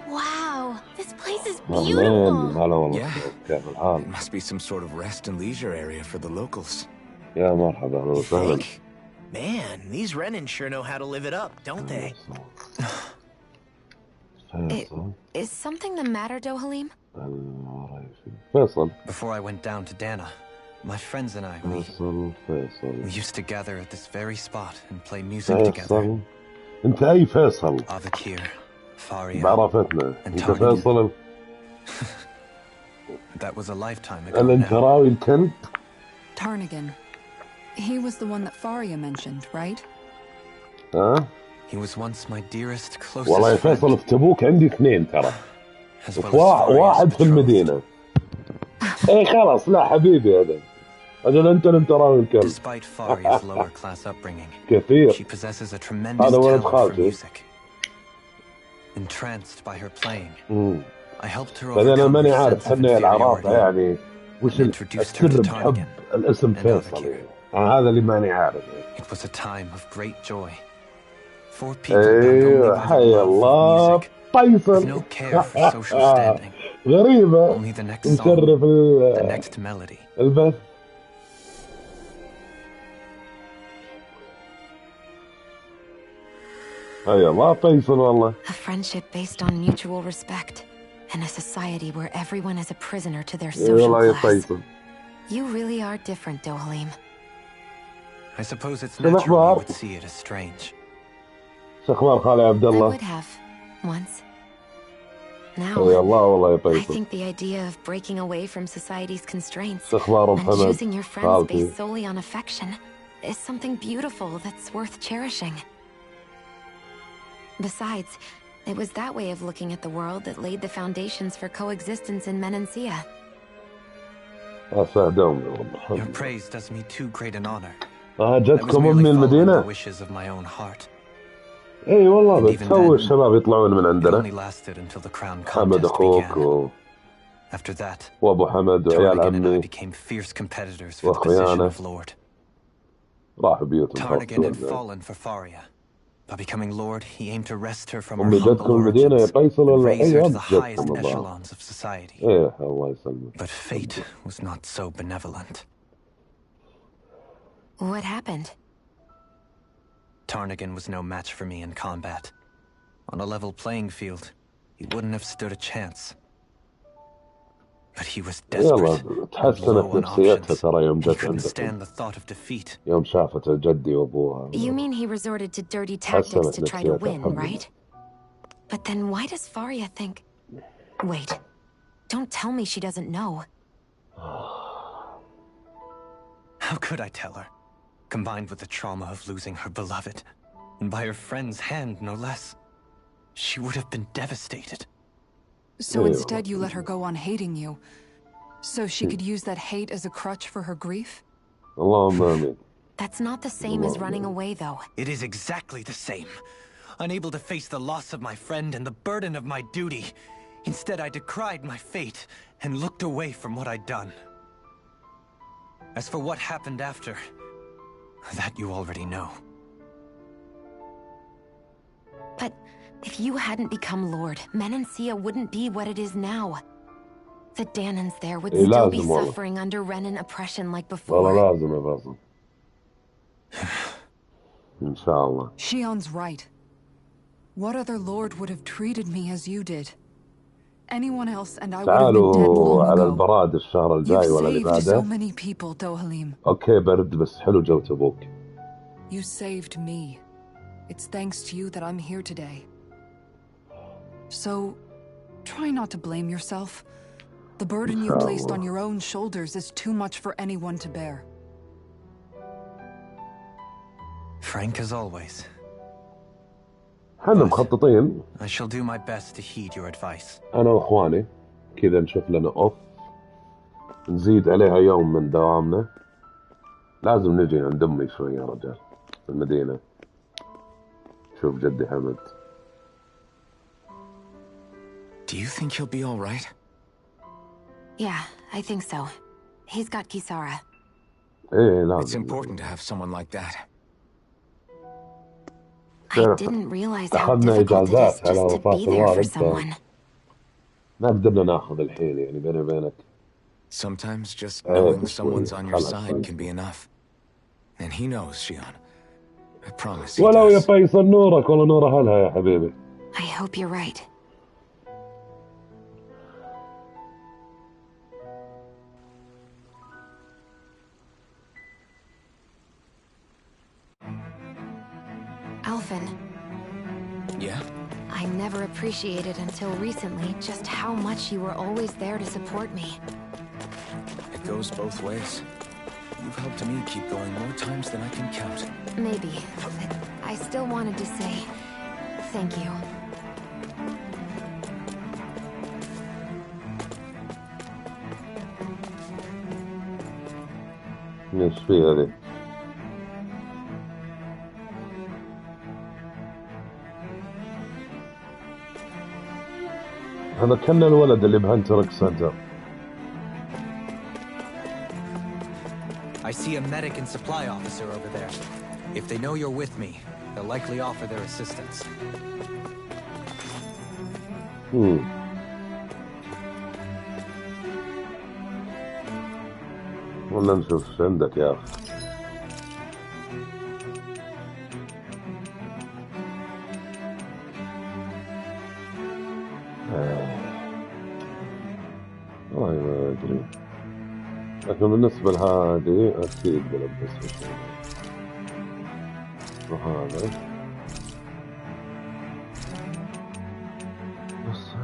Wow, this place is Man, beautiful. هلا والله Yeah. كيف الحال؟ It must be some sort of rest and leisure area for the locals. يا مرحبا أهلا You وسهلا. think? Man, these Renan sure know how to live it up, don't they? Is something the matter, Dohalim? فيصل. Before I went down to Dana, my friends and I, we used to gather at this very spot and play music together. أنت أي فيصل؟ Avakir, Faria, بعرفتنا. and أنت Tarnigan. فيصل. That was a lifetime ago أنت now. راوي الكلب؟ Tarnigan. He was the one that Faria mentioned, right? ها؟ He was once my dearest, closest والله يا friend, فيصل في تبوك عندي اثنين ترى. as well as Faria's واحد في betrothed. المدينة. إيه خلاص لا حبيبي هذا. أجل أنت راوي الكلب. Despite Faria's lower class upbringing, كثير. she possesses a tremendous هذا ولد talent for خالتي. music. Entranced by her playing, I helped her بعدين أنا overcome ماني her عارف sense of حنا العراقة inferiority. يعني وش Introduced her السر to بحب Tarnigan الاسم and فيصل Avakir. يعني. هذا اللي ماني عارف. It was a time of great joy. 4 people bound only ايوه by the حي love الله of music, with فيصل. no care for social standing. غريبة. Only the next نشرف song, the next melody. البث. حي الله فيصل والله. A friendship based on mutual respect, and a society where everyone is a prisoner to their social والله يا class. فيصل. You really are different, Dohalim. I suppose it's شو natural you الأخبار؟ would see it as strange. شو اخبار خالي عبد I الله؟ would have, once. حي Now, الله والله يا I فيصل. think the idea of breaking away from society's constraints شو اخبار and محمد؟ choosing your friends خالتي. based solely on affection is something beautiful that's worth cherishing. Besides, it was that way of looking at the world that laid the foundations for coexistence in Menancia. اسعدهم Your والله. praise does me too great an honor. I was جتكم merely امي following the المدينة؟ wishes of my own heart. اي والله And even بتسوي then, الشباب يطلعون من It عندنا. only lasted until the crown حمد contest اخوك began. After that, وابو حمد وعيال Tarnigan and I عمي became fierce competitors for the position واخويانا of Lord. راحوا بيوتهم Tarnigan had خاصين. fallen for Faria. By becoming Lord, he aimed to wrest her from her امي humble جتكم المدينة يا origins فيصل and ولا raise her to اي the highest جتكم الله؟ echelons of society. ايه الله يسلمك. But fate was not so benevolent. What happened? Tarnigan was no match for me in combat. On a level playing field, he wouldn't have stood a chance. But he was desperate, يلا and تحسنت low on نفسيتها options. ترى يوم He جت couldn't عندكم. stand the thought of defeat. يوم شافت جدي وابوها. You mean he resorted to dirty tactics to try to win, right? But then why does Faria think... Wait. Don't tell me she doesn't know. How could I tell her? Combined with the trauma of losing her beloved, and by her friend's hand, no less, she would have been devastated. So instead you let her go on hating you, so she could use that hate as a crutch for her grief? اللهم امين. That's not the same as running away, though. It is exactly the same. Unable to face the loss of my friend and the burden of my duty, instead I decried my fate and looked away from what I'd done. As for what happened after, that you already know. But if you hadn't become Lord, Menancia wouldn't be what it is now. The Danans there would still be suffering under Renan oppression like before. والله لازم يا فيصل. إن شاء الله. Shion's right. What other lord would have treated me as you did? anyone else and I would have been dead تعالوا long على ago. البراد الشهر الجاي ولا اللي You've saved so بعده. many people, Dohalim. اوكي برد بس حلو جو تبوك. You saved me. It's thanks to you that I'm here today. So, try not to blame yourself. The burden you've placed on your own shoulders is too much for anyone to bear. Frank as always. احنا مخططين I shall do my best to heed your advice. انا واخواني كذا نشوف لنا اوف نزيد عليها يوم من دوامنا. لازم نجي عند امي شوي يا رجال في المدينة شوف جدي حمد. Do you think he'll be all right? Yeah, I think so. He's got Kisara. ايه لازم. It's important to have someone like that. I didn't realize how أخذنا difficult it is إجازات على just to وفاة be there for الوالد someone. ما قدرنا ناخذ الحين يعني بيني وبينك. Sometimes just knowing someone's on your side can be enough. And he knows, Shion. I promise he ولو يا does. فيصل نورك ولا نور أهلها يا حبيبي. I hope you're right. Alphen, Yeah? I never appreciated until recently just how much you were always there to support me. It goes both ways. You've helped me keep going more times than I can count. Maybe, but I still wanted to say thank you. ايش في هذه؟ هذا كان الولد اللي بهنترك سنتر. I see a medic and supply officer over there. If they know you're with me, they'll likely offer their assistance. ولا نشوف ايش عندك يا اخي. والله ما ادري لكن بالنسبة لهذه اكيد بلبس وهذا بس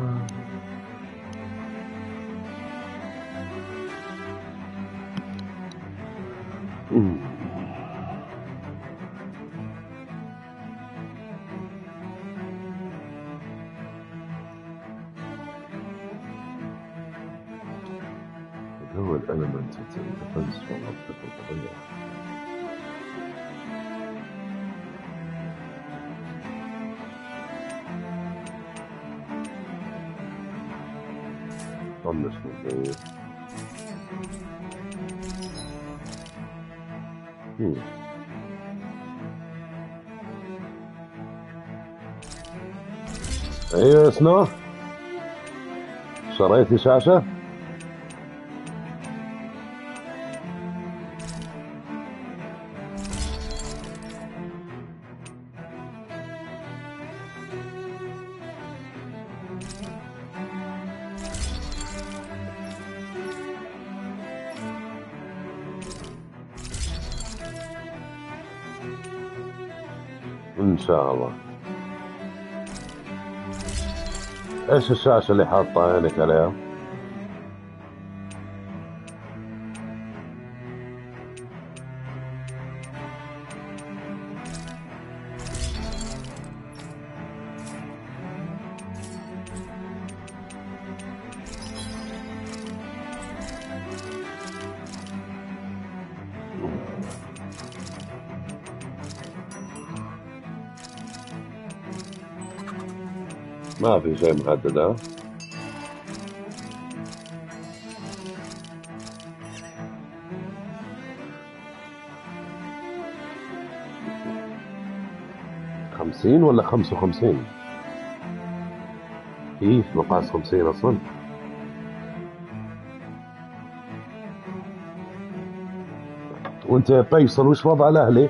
هو الالمنت ديفنس والله بتغير. طنش مبدئيا. ايوه سنو شريتي شاشة؟ ان شاء الله. ايش الشاشة اللي حاطة عينك عليها؟ ما في شيء محدد ها؟ خمسين ولا 55؟ كيف مقاس 50 أصلا؟ وأنت يا فيصل وش وضع الأهلي؟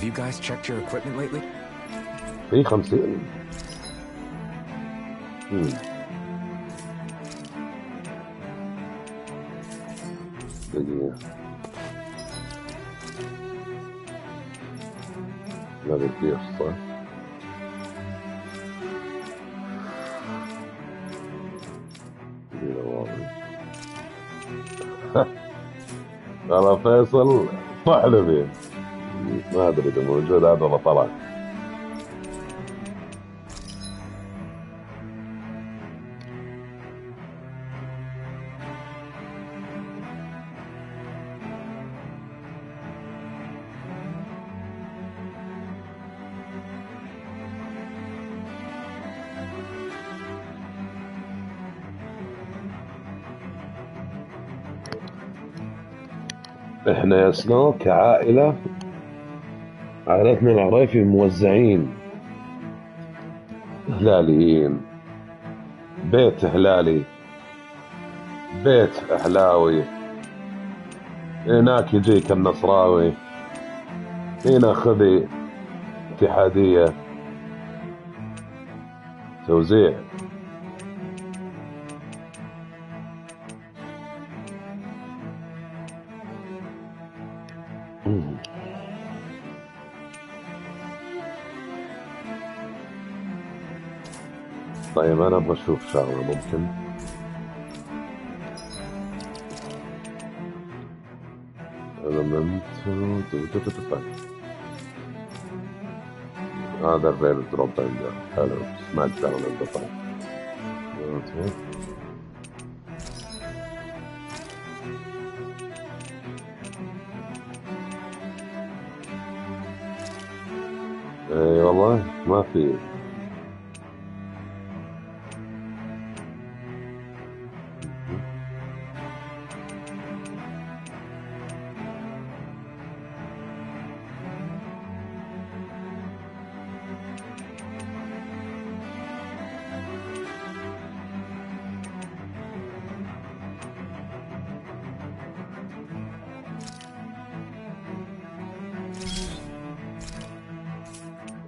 Have you guys checked your equipment lately? في 50. دقيقة. لا بدي صح. والله فيصل طحن ما ادري اذا موجود هذا ولا طلع. احنا يا سنو كعائلة، عائلتنا العريفي موزعين هلاليين، بيت هلالي، بيت أهلاوي، هناك يجيك النصراوي، هنا خذي اتحادية، توزيع. طيب أنا أبغى أشوف شغلة ممكن. هذا غير دروب عنده. حلو، سمعت داون عنده. طيب اي والله ما في.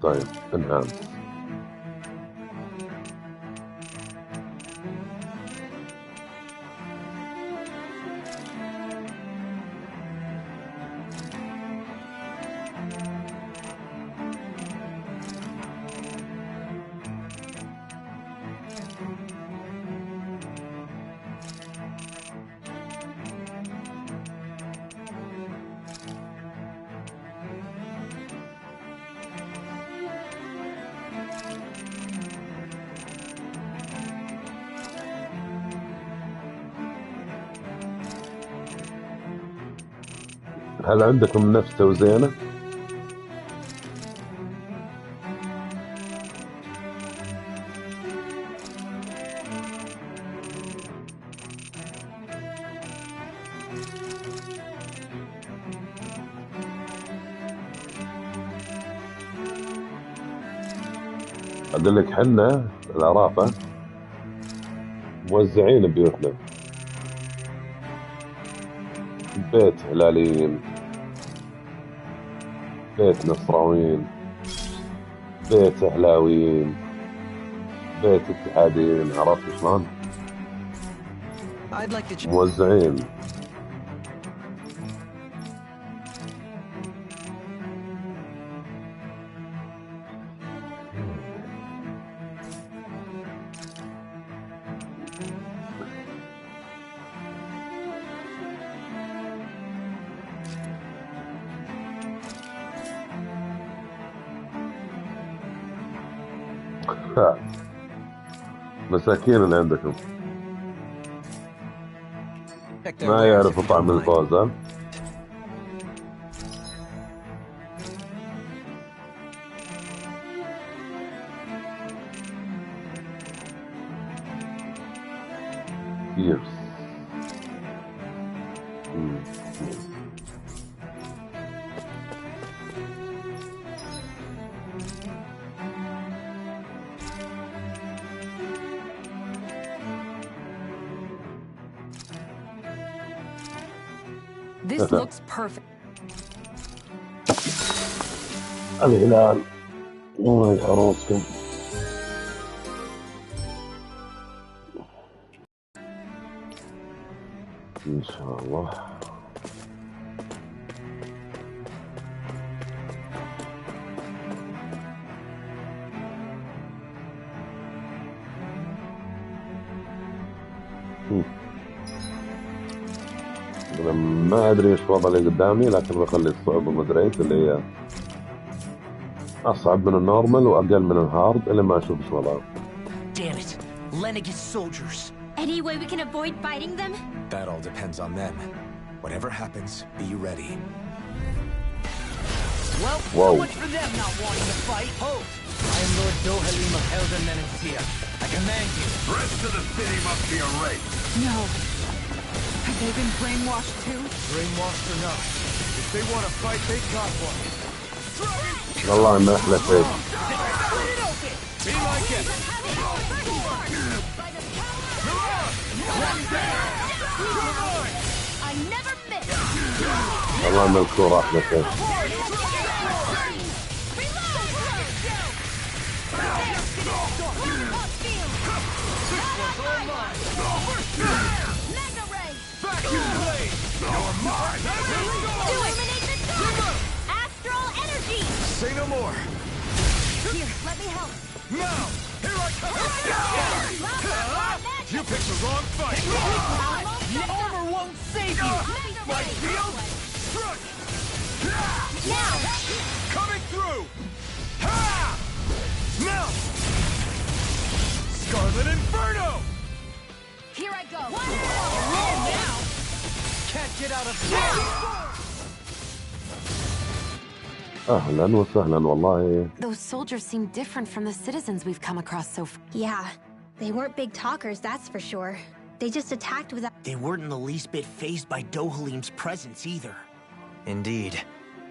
طيب انعام. هل عندكم نفس توزينه؟ أقول لك حنا العرافة موزعين بيوتنا، بيت هلاليين، بيت نصراويين، بيت أهلاويين، بيت اتحاديين. عرفت شلون؟ موزعين. مساكين اللي عندكم ما يعرفوا طعم الفوز. ها This looks perfect. الهلال الله يحرسكم. إن شاء الله. ما أدري إيش وضع اللي قدامي، لكن بخلي الصعوبة مدريت اللي هي أصعب من النورمال وأقل من الهارد إلا ما أشوف إيش وضعه. Damn it! Lenegis soldiers. Any way we can avoid fighting them? That all depends on them. Whatever happens, be ready. Well, so much for them not wanting to fight. Hold! I am Lord Dohalim of Helden Menancia. I command you. The rest of the city must be erased. No. Have they been brainwashed too? Brainwashed or not, if they want to fight, they got one. والله ما أحلى فيك. Be my guest. I never miss. والله ما الكورة أحلى فيك. Astral energy! Say no more. Here, let me help. Now, here I come. You picked the wrong fight. Armor won't save you! My shield. Now! Coming through. Ha! Now. Scarlet Inferno. Here I go! Now! Can't get out of here! أهلا وسهلا والله. Those soldiers seem different from the citizens we've come across so far. Yeah, they weren't big talkers, that's for sure. They just attacked without... They weren't in the least bit fazed by Dohalim's presence either. Indeed.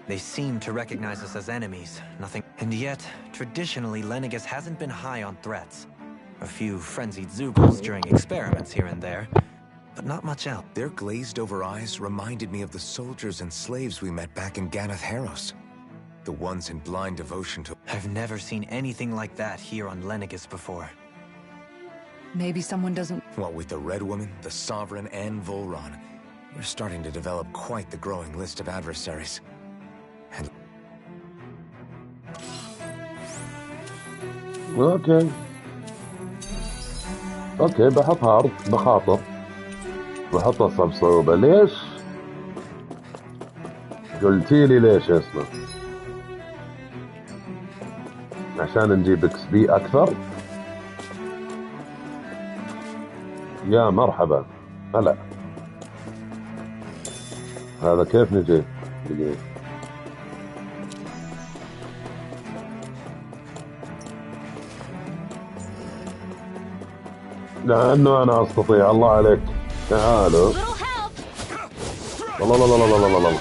They seem to recognize us as enemies, nothing. And yet, traditionally, Lenegis hasn't been high on threats. A few frenzied Zeugles during experiments here and there, but not much else. Their glazed-over eyes reminded me of the soldiers and slaves we met back in Ganath Haros. The ones in blind devotion to... I've never seen anything like that here on Lenegis before. Maybe someone doesn't... What with the Red Woman, the Sovereign, and Volron, we're starting to develop quite the growing list of adversaries. And... اوكي بحط هارد، بخاطر بحط اصعب صعوبة. ليش؟ قلتي لي ليش يا اسمه؟ عشان نجيب اكس بي اكثر؟ يا مرحبا. هلا هذا كيف نجي؟ لأنه أنا أستطيع. الله عليك. تعالوا. لا لا لا لا لا لا لا.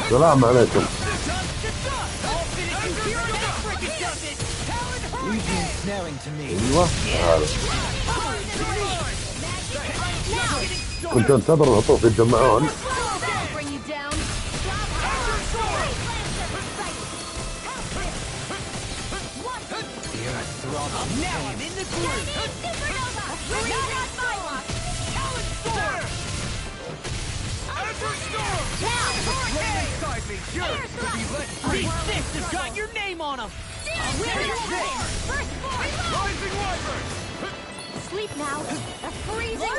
السلام عليكم. ايوه كنت انتظر الهطوف يتجمعون. Sleep now. A freezing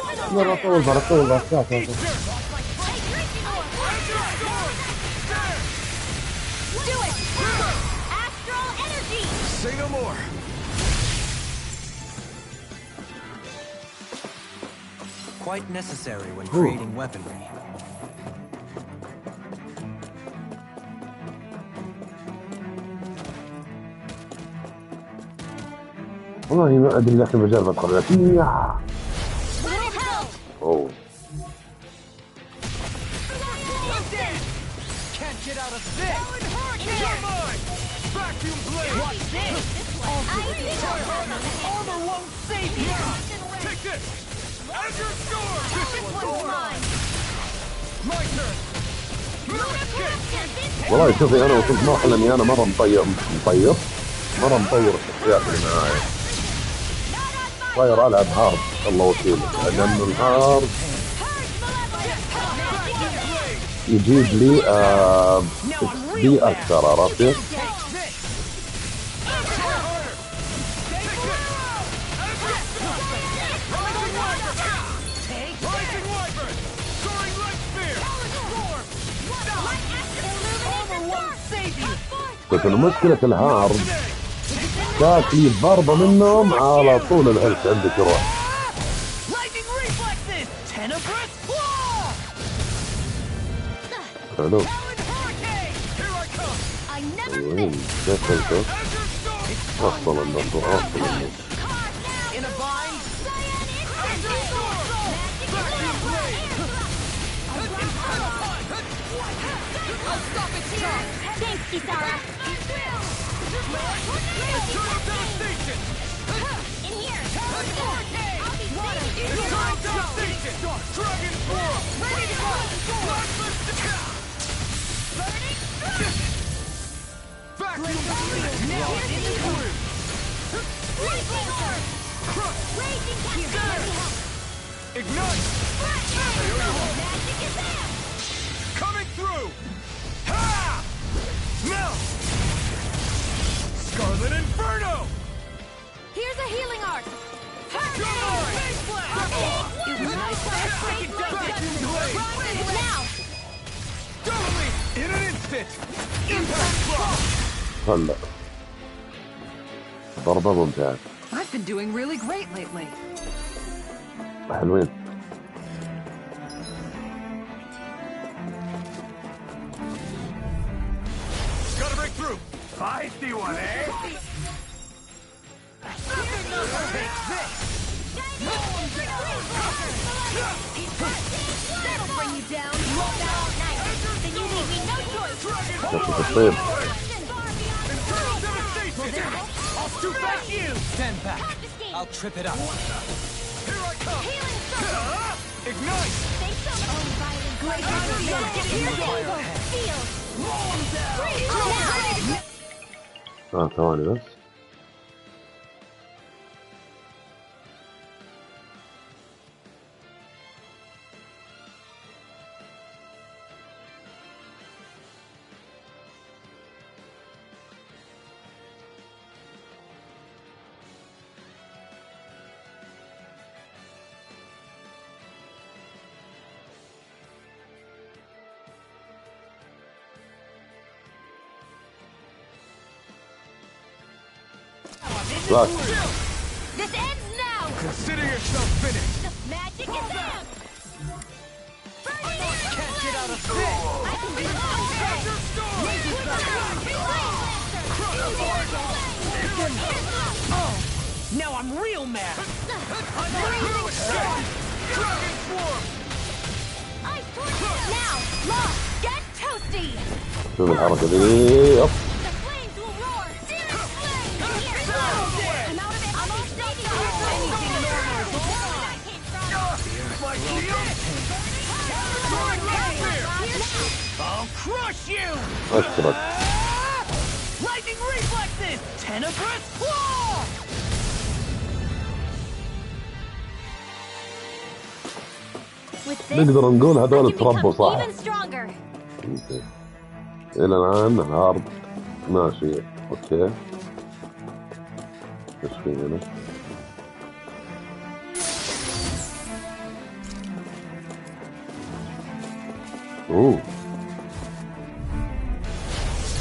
Do it! Astral energy! Say no more. Quite necessary when creating weaponry. والله ما ادري لكن بجرب ادخل فيها. اوه Armor won't save you! Take this! As your sword! My turn! والله شوفي انا وصلت مرحله اني انا مره مطير الشخصيات اللي معاي. طاير العب هارد الله وكيله، لانه الهارد يجيب لي XP اكثر، عرفتي؟ بس المشكلة الهارد تاكلي ضربة منهم على طول الهلك عندك يروح. حلو. وين؟ كيف انت؟ أفضل النصر أفضل النصر. Thanks, Kisara. In here. Dragon form! Ready to go! Ignite! Coming through! Ha! Melt! Scarlet Inferno! Here's a healing arc. Now! Totally! In an instant! Impact block! هلا ضربة ممتازة. I've been doing really great lately. حلوين. Gotta break through! Feisty one, eh? That'll bring you down. Then you leave me no choice. تصير. I'll stoop back you! Stand back. I'll trip it up. Here I come! Ignite! Thanks so much. ثواني بس. Look. This ends now. Consider yourself finished. The magic is out. Can't get out of this! I can be Now I'm real mad! Dragon Swarm! Now, Lost, get toasty. شوف الحركة دي. The flames will roar. Serious flame. I'm out of it. I'm all saving you. My shield! I'll crush you! أشكرك. Lightning reflexes! Tenebrous claw! نقدر نقول هذول تربوا صح. Even stronger. إلى الآن هارد ماشي. أوكي. إيش في هنا؟ أوه.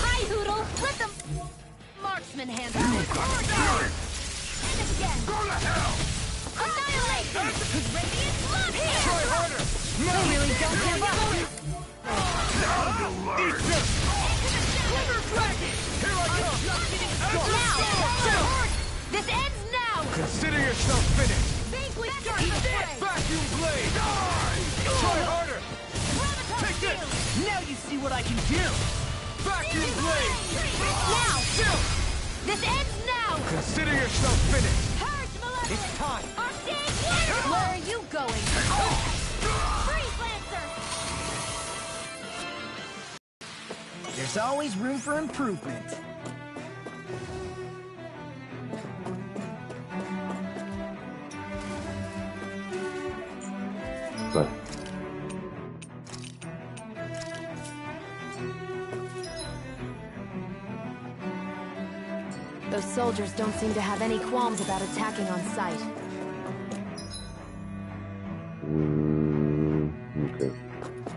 Hi, Hoodle. Let them marksman handle it. And again. Go to hell! Annihilation. Radiant blood here. Try harder! They really don't give up. Eat this! Quiver dragon. Here I come! Now. This ends now. Consider yourself finished! Vanquish starts the fray. Vacuum blade! Try harder! Take this! Now you see what I can do! Vacuum blade! Now. Chill! This ends now. Consider yourself finished. It's time. Where are you going? Freeze Lancer! There's always room for improvement. طيب Those soldiers don't seem to have any qualms about attacking on sight. Okay.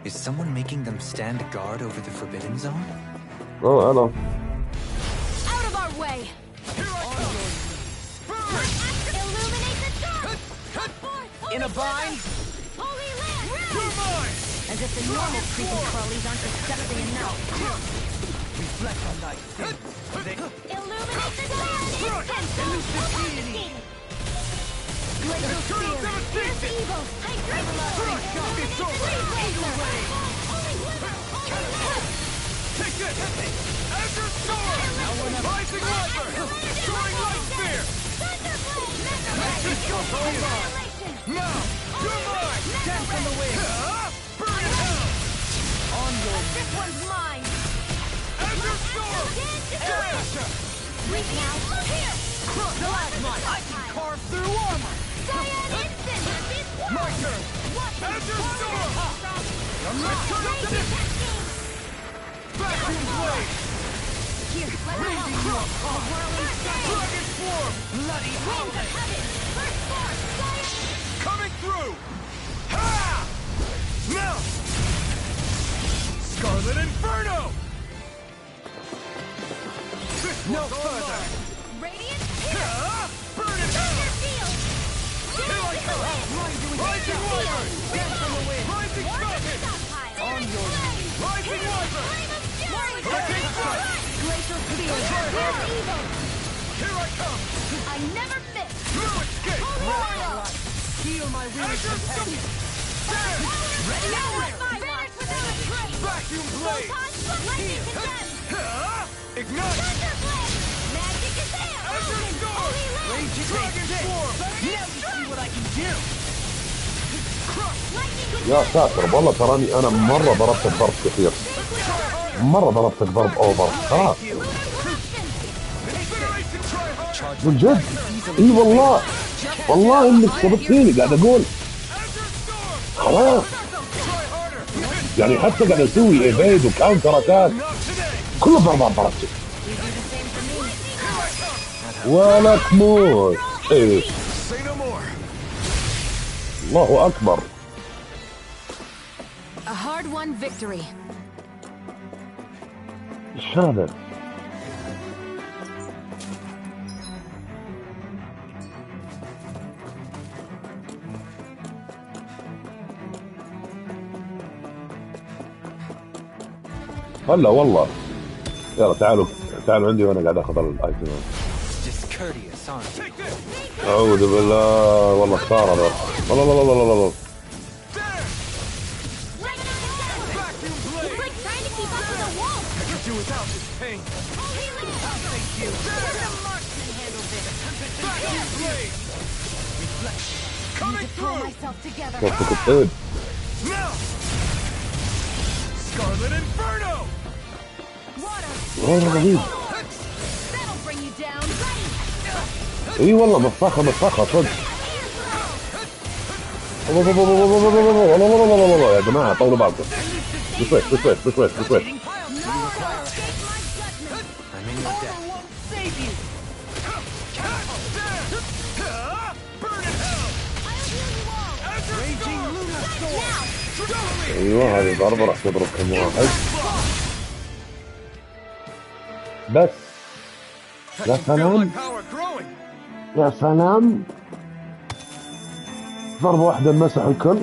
Is someone making them stand guard over the Forbidden Zone? Oh, hello. Out of our way! Here I come. Illuminate the dark! In a bind? Holy Land! You're mine. As if the normal creepy crawlies aren't disgusting enough. Reflect on thy sins. Illuminate the dark! Elucidity! Glacial Spear! Pierce evil! Illuminate the Take this. Azure Sword. Rising Viper. Soaring Light Spear. Now, you're mine. Dance on the wind. Burn in hell. On your This one's mine! Azure Sword. Dash. Right now, here! Plasmon. I can carve through armor. Cyan Instant! My turn. Azure Sword. Eternal Dip. Vacuum Blade. Here, let me help! A whirling storm! Dragon Swarm. Bloody Winds of howling. heaven! First form! Cyan! Coming through. Ha! Now. Scarlet Inferno. This No one's further. online. Radiant! Ha! Burn it hell. Thunder Field! Here I come. Rising Wyvern. Dance on the wind. Rising Falcon. On your knees. Rising Wyvern. Hurricane Strike. Glacial Spear! Pierce evil! Here I come. I never miss! No escape. Royal! Heal my weary Azure companion. Stand. Ready now! Vanish without a trace! Vacuum Blade. Lightning condemned! Ha! Ignite. Thunder Blade! Magic is there! Azure Sword. Raging Dragon Swarm. Now you see what I can do. Lightning يا ساتر والله تراني انا مرة ضربتك ضرب كثير. مرة ضربتك ضرب اوفر. خلاص. Incineration Tryhard. من جد؟ اي والله. والله انك سبقتيني قاعد اقول Azure Storm. خلاص. Try harder. يعني حتى قاعد اسوي ايفيد وكاونتر اتاك. Not today. كل الضربات ضربتك. ولا تموت. ايه. Say no more. الله اكبر. A hard-won victory. ايش هذا؟ هلا والله. يلا تعالوا تعالوا عندي وانا قاعد اخذ الايتم. Discourteous, aren't you? Take this. اعوذ بالله والله خساره هذا. والله والله والله والله. There. Vacuum Blade. It's like trying to keep up with a wolf! I could do without this pain. Thank you! The marksman handled this! Vacuum Blade. Coming Pull through. myself together! شوفك الطيب. Now. Scarlet Inferno. Water! والله رهيب. That'll bring you down! Ready! اي والله مفخه مفخه صدق. والله يا جماعه طولوا بالكم. بشويش بشويش بشويش بشويش. No one will escape my judgment! I'm in your debt. Armor won't save you. Burn in hell. I'll heal you all! Azure Raging Storm. Luna Storm. Now. ايوه هذه ضربه راح تضرب كم واحد. بس يا سلام Power growing. يا سلام. ضربه واحده مسح الكل.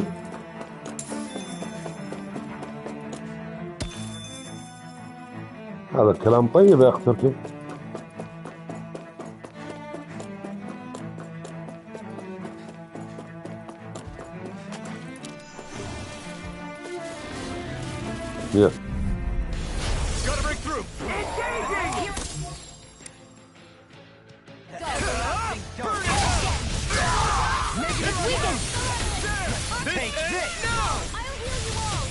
هذا الكلام طيب يا اخ تركي. Yeah. Gotta break through. Go! Take this!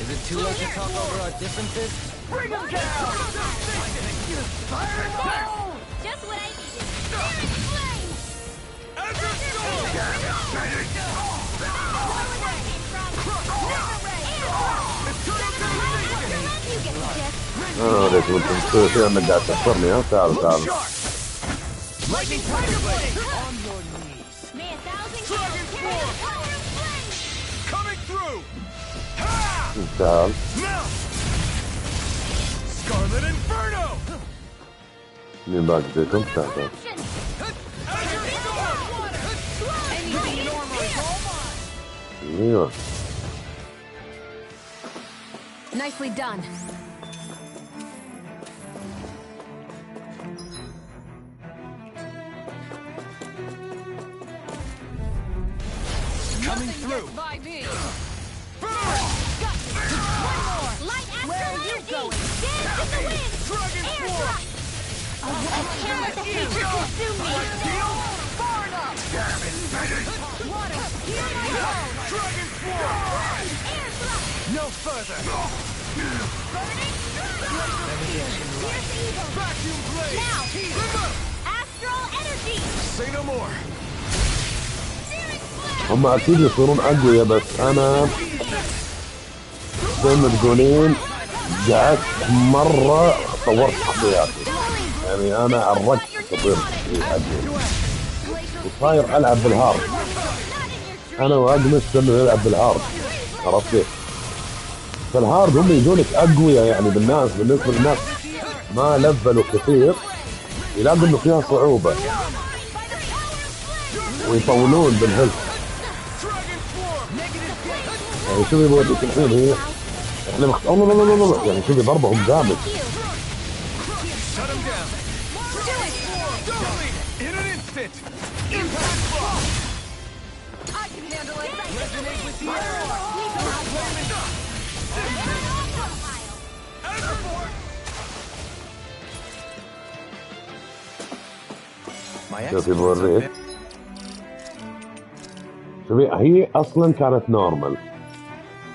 Is it too late to talk over our differences? Bring him down! Fire and fire! Just what I needed. Spirit flame! Ezra Sword! ليش وانتم تسوي فيها انك قاعد تحفرني ها تعال تعال Lightning Tiger Blade! On your knees. May a thousand kills carry the power of flame! Coming through! Ha! تعال Now! Scarlet Inferno! مين باقي فيكم تعال تعال ايوه Nicely done. Coming through. By me. Light astral energy! Dance in the wind! Dragon Air Force! thrust! I can't let the future consume me! Far enough! Damn it, Water, hear my tone! Dragon Force! Air thrust! No further. Burning strike! Pierce evil! Vacuum Blade! Now! Remember! Astral energy! Say no more! Spirit flame! هم اكيد يصيرون اقوياء بس انا زي ما تقولين قعدت مرة طورت شخصياتي يعني انا عرقت تصير اقوى وصاير العب بالهارد انا واقمش انه يلعب بالهارد عرفت كيف؟ فالهارد هم يجونك اقوياء يعني بالنسبة للناس ما لفلوا كثير يلاقوا انه فيها صعوبة ويطولون بالهيلث يعني شوفي بوريك الحين هي احنا الله لا لا لا لا يعني شوفي ضربهم جامد Shut him down! In an instant! Impact block! I can handle it. Resonate with the air! My شوفي exploits are بوريك شوفي هي اصلا كانت نورمال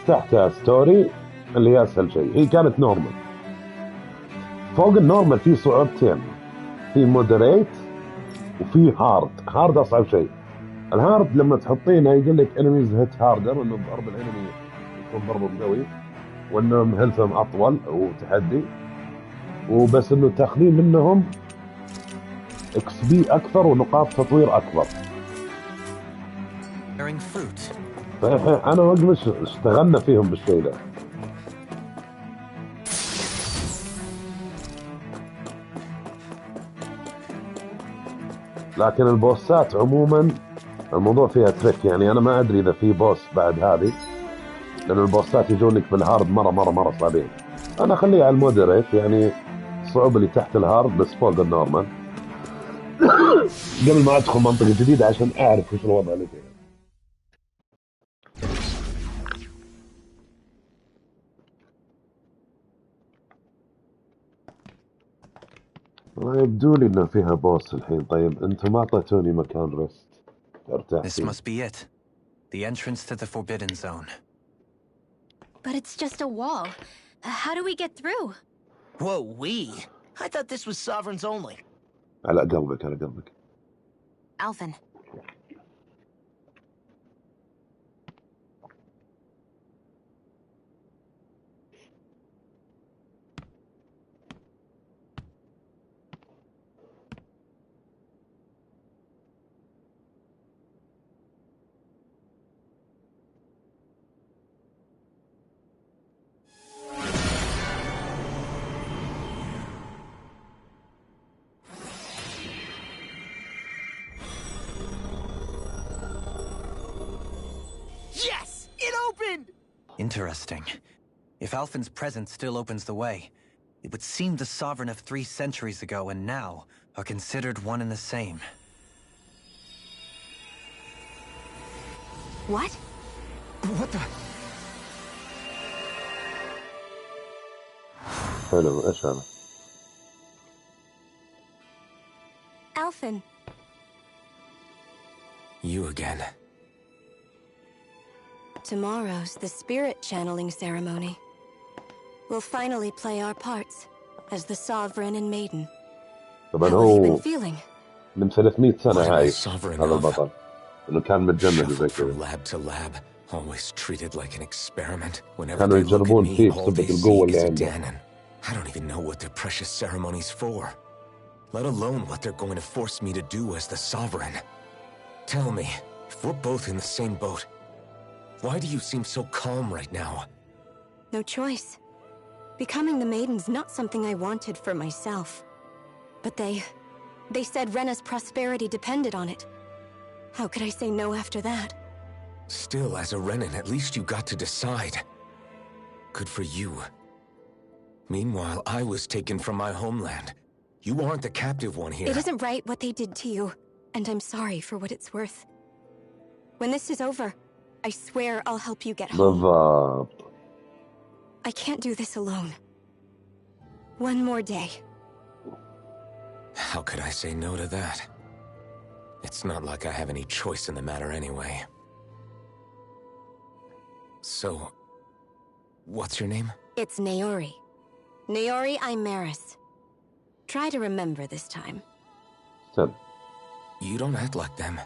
تحتها ستوري اللي هي اسهل شيء هي كانت نورمال فوق النورمال في صعوبتين في مودريت وفي هارد اصعب شيء الهارد لما تحطينه يقول لك انميز هيت هاردر انه ضرب الانمي يكون ضربه قوي وانهم هيلثهم اطول وتحدي وبس انه تاخذين منهم اكس بي اكثر ونقاط تطوير اكبر Bearing fruit. انا واقمش اشتغلنا فيهم بالشيء ده لكن البوسات عموما الموضوع فيها تريك يعني انا ما ادري اذا في بوس بعد هذه لان البوسات يجونك بالهارد مره صعبين انا اخليه على المودريت يعني الصعوبه اللي تحت الهارد بس فوق النورمال قبل ما ادخل منطقه جديده عشان اعرف وش الوضع اللي فيها يبدو لي انه فيها بوس الحين طيب انتم ما اعطيتوني مكان رست ارتاح This فيه must be it. The entrance to the Forbidden Zone. But it's just a wall. How do we get through? Whoa, we? I thought this was Sovereigns only. على قلبك Alphen. Yes! It opened! Interesting. If Alphen's presence still opens the way, it would seem the Sovereign of 3 centuries ago and now are considered one and the same. What? What the? حلو ايش هذا Alphen. You again. Tomorrow's the spirit channeling ceremony. We'll finally play our parts as the Sovereign and Maiden. طبعا How have you been هو feeling? من 300 سنة Why am I عايش sovereign هذا of? البطل إنه كان متجمد وزي Shuffled from كذا. lab to lab, always treated like an experiment. Whenever كانوا they look at يجربون me, فيه all بسبب they القوة see اللي is a عنده. Danon. I don't even know what their precious ceremony's for. Let alone what they're going to force me to do as the Sovereign. Tell me, if we're both in the same boat, why do you seem so calm right now? No choice. Becoming the Maiden's not something I wanted for myself. But they said Rena's prosperity depended on it. How could I say no after that? Still, as a Renan, at least you got to decide. Good for you. Meanwhile, I was taken from my homeland. You aren't the captive one here. It isn't right what they did to you, and I'm sorry for what it's worth. When this is over, I swear I'll help you get home. بالضبط. I can't do this alone. One more day. How could I say no to that? It's not like I have any choice in the matter anyway. So, what's your name? It's Naori. Naori Imaris. Try to remember this time. استنى. You don't act like them.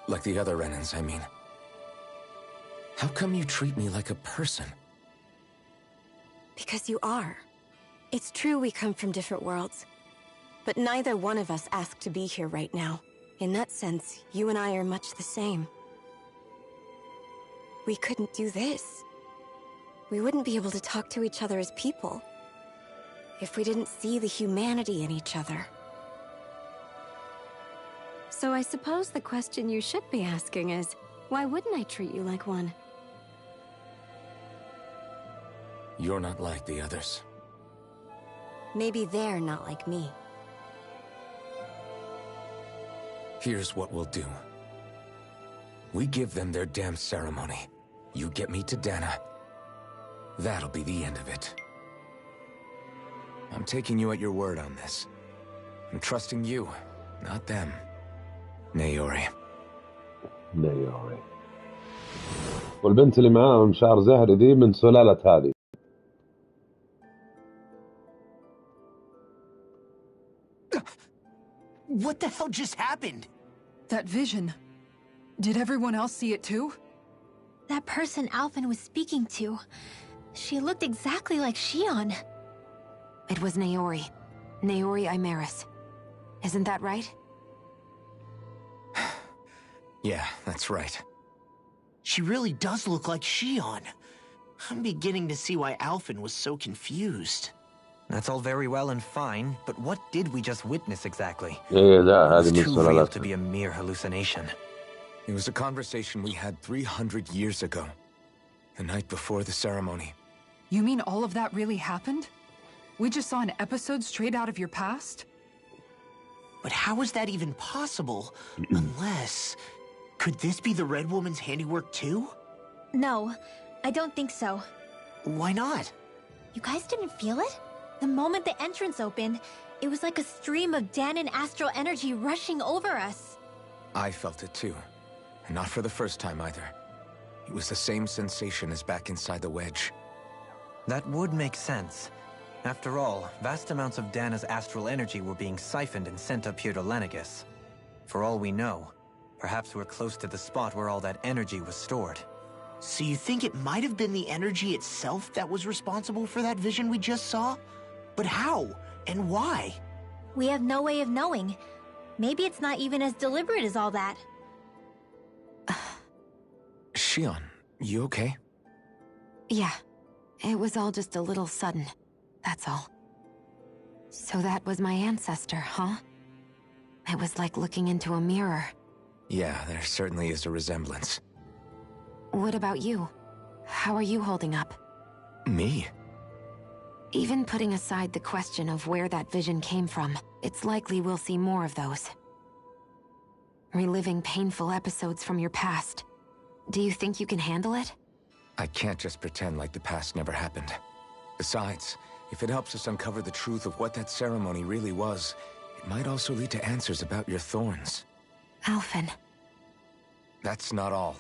Like the other Renans, I mean. How come you treat me like a person? Because you are. It's true we come from different worlds. But neither one of us asked to be here right now. In that sense, you and I are much the same. We couldn't do this. We wouldn't be able to talk to each other as people if we didn't see the humanity in each other. So I suppose the question you should be asking is, why wouldn't I treat you like one? You're not like the others. Maybe they're not like me. Here's what we'll do. We give them their damn ceremony. You get me to Dana. That'll be the end of it. I'm taking you at your word on this. I'm trusting you, not them. Naori. نيوري. والبنت اللي معاهم شعر زهري دي من سلالة هذه. What the hell just happened? That vision. Did everyone else see it too? That person Alphen was speaking to. She looked exactly like Shion. It was Naori. Naori Imaris. Isn't that right? Yeah, that's right. She really does look like Shion. I'm beginning to see why Alphen was so confused. That's all very well and fine, but what did we just witness exactly? إيه لا هذه It's من too real to سلالتها. be a mere hallucination. It was a conversation we had 300 years ago. The night before the ceremony. You mean all of that really happened? We just saw an episode straight out of your past? But how is that even possible? Unless... Could this be the Red Woman's handiwork too? No, I don't think so. Why not? You guys didn't feel it? The moment the entrance opened, it was like a stream of Danon astral energy rushing over us. I felt it too. And not for the first time either. It was the same sensation as back inside the wedge. That would make sense. After all, vast amounts of Dana's astral energy were being siphoned and sent up here to Lenegus. For all we know, perhaps we're close to the spot where all that energy was stored. So you think it might have been the energy itself that was responsible for that vision we just saw? But how? And why? We have no way of knowing. Maybe it's not even as deliberate as all that. Shion, you okay? Yeah. It was all just a little sudden. That's all. So that was my ancestor, huh? It was like looking into a mirror. Yeah, there certainly is a resemblance. What about you? How are you holding up? Me? Even putting aside the question of where that vision came from, it's likely we'll see more of those. Reliving painful episodes from your past. Do you think you can handle it? I can't just pretend like the past never happened. Besides, if it helps us uncover the truth of what that ceremony really was, it might also lead to answers about your thorns. Alphen. That's not all.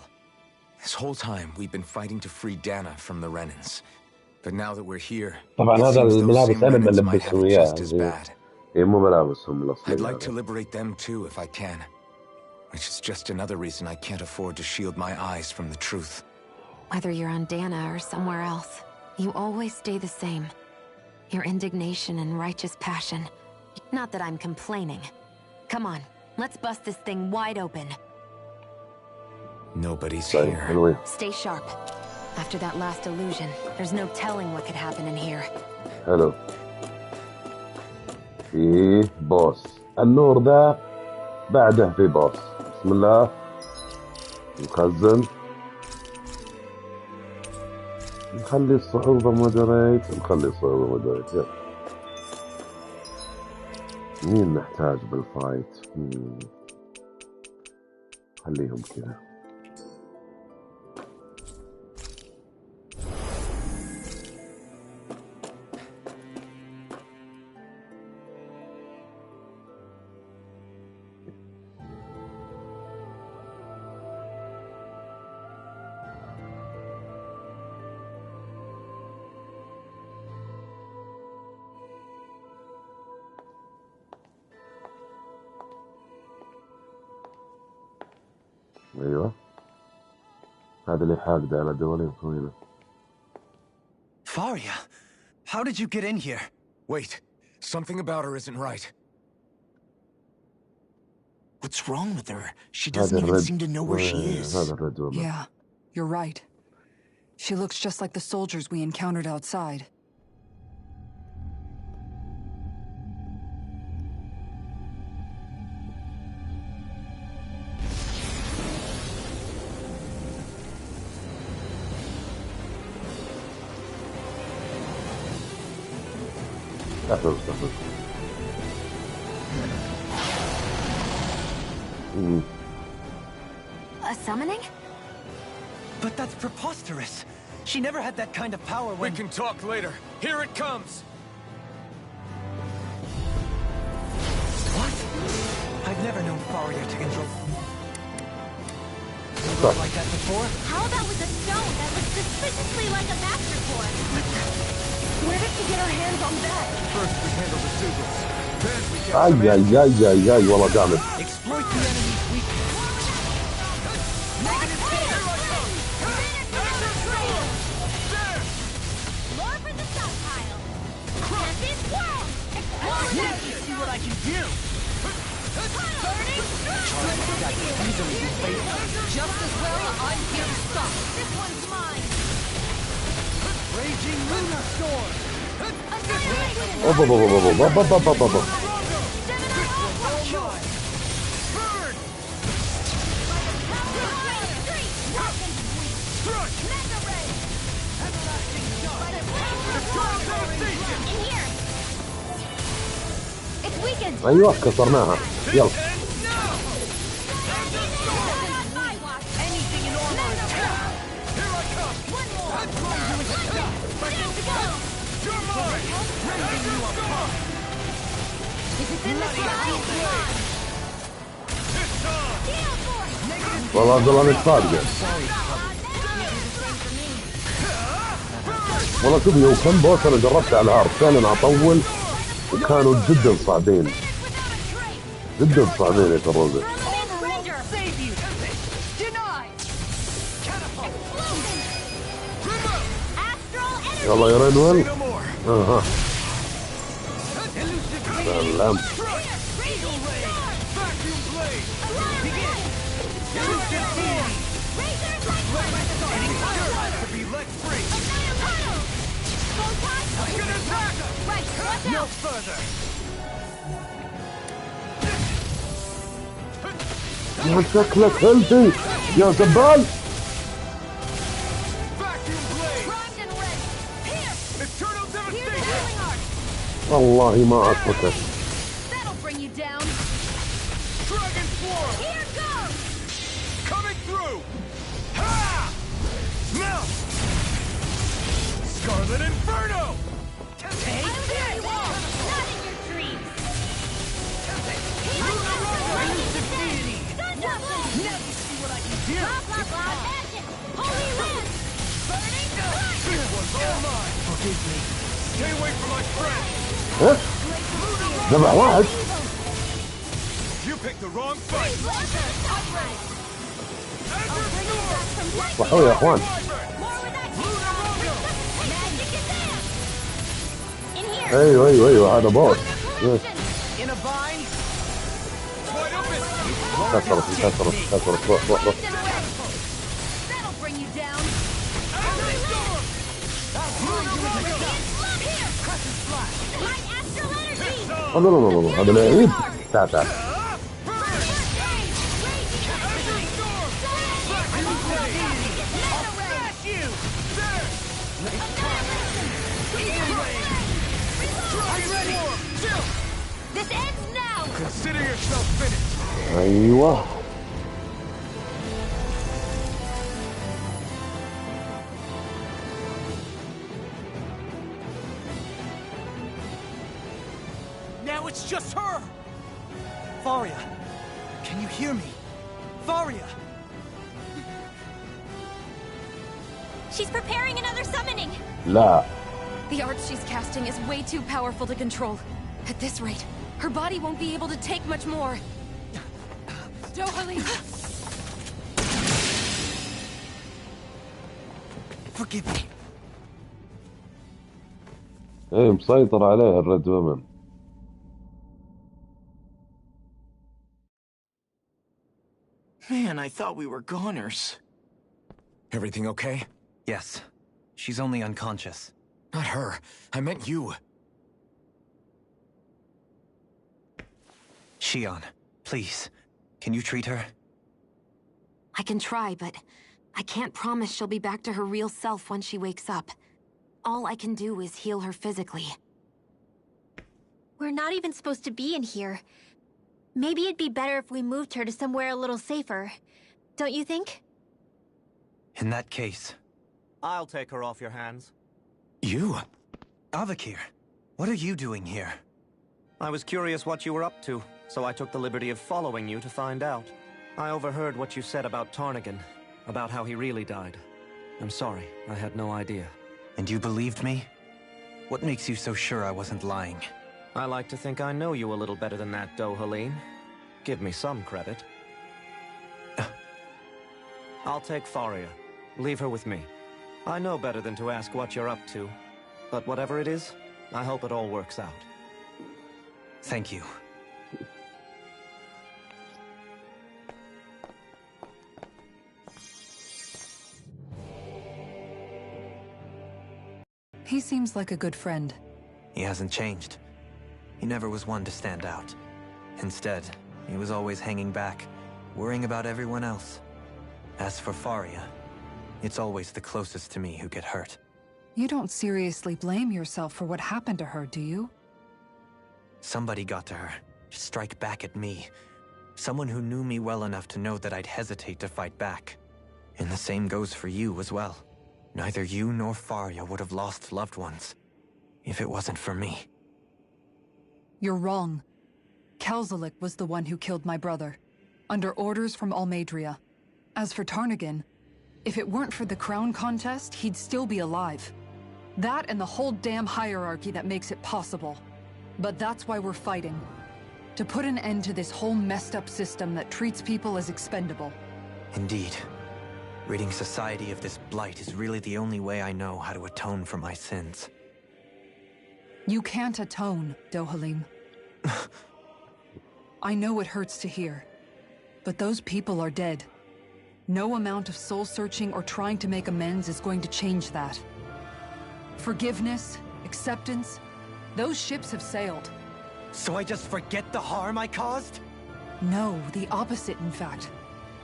This whole time, we've been fighting to free Dana from the Renans. But now that we're here, طبعا it هذا seems those الملابس same انا Renans might have بلبسهم it just as اياها. bad. هي مو ملابسهم I'd الاصليه. like to liberate them too if I can. Which is just another reason I can't afford to shield my eyes from the truth. Whether you're on Dana or somewhere else, you always stay the same. Your indignation and righteous passion. Not that I'm complaining. Come on, let's bust this thing wide open. Nobody's طيب here. حلوين. Stay sharp. After that last illusion, there's no telling what could happen in here. حلو. في بوس. النور ذا بعده في بوس. بسم الله. نخزن. نخلي الصعوبة مودريت. نخلي الصعوبة مودريت. يلا. مين نحتاج بالفايت؟ خليهم كذا. ايوه هذا اللي حاقده على دولين طويلة. Faria, how did you get in here? Wait, something about her isn't right. What's wrong with her? She doesn't even seem to know where she is. هذا الرد والله. Yeah, you're right. She looks just like the soldiers we encountered outside. استحفظ. A summoning? But that's preposterous. She never had that kind of power when— We can talk later. Here it comes! What? I've never known Faria to control like that before. How about with a stone that looks suspiciously like a master core? Where did she get her hands on that? First we handle the Zugals. Then we get اي والله جامد. Exploit the enemy's weakness. Lure for the stockpile. And this world! Let me see what I can do! Easily be faithful. Just as well, I'm here to stop. This one's mine. Raging Lunar Storm! It's weakened. ايوه كسرناها. يلا. Anything in order. Here I come! One more. You're mine! Rending you apart! Is it in the sky? It's on! Deal force. والله ظلمت صادقة. والله شوفي هو كم بوس انا جربته على الهارد كان اطول وكانوا جدا صعبين. جدا صعبين يا كروزة. يلا يا رينويل. اها. سلام. No further! يا شكلك هلتي يا زبال. والله ما اتركك. That'll bring you down. Dragon Swarm! Here goes. Coming through! Ha! Melt! Scarlet Inferno! Take this. Not in your dreams. Lunar Rondo! Thunder Blast. Now you see what I can do! Blah blah blah. Magic. Disney. Stay away from my friend! ها؟ ذبح واحد. You picked the wrong fight! صحوا يا اخوان. ايوه ايوه ايوه هذا بوس. In a bind. كسرت روح. That'll bring you down. Light astral energy. لا هذا لعيب. تعال. This ends now. Consider yourself finished! ايوه. Now it's just her! Faria, can you hear me? Faria! She's preparing another summoning. لا. The art she's casting is way too powerful to control. At this rate, her body won't be able to take much more. Dohalim! Forgive me. ايه مسيطر عليه الريد وومن. Man, I thought we were goners. Everything okay? Yes. She's only unconscious. Not her. I meant you. Shion, please. Can you treat her? I can try, but I can't promise she'll be back to her real self when she wakes up. All I can do is heal her physically. We're not even supposed to be in here. Maybe it'd be better if we moved her to somewhere a little safer. Don't you think? In that case... I'll take her off your hands. You? Avakir, what are you doing here? I was curious what you were up to, so I took the liberty of following you to find out. I overheard what you said about Tarnagin, about how he really died. I'm sorry, I had no idea. And you believed me? What makes you so sure I wasn't lying? I like to think I know you a little better than that, Dohalim. Give me some credit. I'll take Faria. Leave her with me. I know better than to ask what you're up to. But whatever it is, I hope it all works out. Thank you. He seems like a good friend. He hasn't changed. He never was one to stand out. Instead, he was always hanging back, worrying about everyone else. As for Faria, it's always the closest to me who get hurt. You don't seriously blame yourself for what happened to her, do you? Somebody got to her, to strike back at me. Someone who knew me well enough to know that I'd hesitate to fight back. And the same goes for you as well. Neither you nor Faria would have lost loved ones, if it wasn't for me. You're wrong. Kelzelik was the one who killed my brother, under orders from Almeidria. As for Tarnagin, if it weren't for the crown contest, he'd still be alive. That and the whole damn hierarchy that makes it possible. But that's why we're fighting. To put an end to this whole messed up system that treats people as expendable. Indeed. Ridding society of this blight is really the only way I know how to atone for my sins. You can't atone, Dohalim. I know it hurts to hear, but those people are dead. No amount of soul-searching or trying to make amends is going to change that. Forgiveness, acceptance, those ships have sailed. So I just forget the harm I caused? No, the opposite, in fact.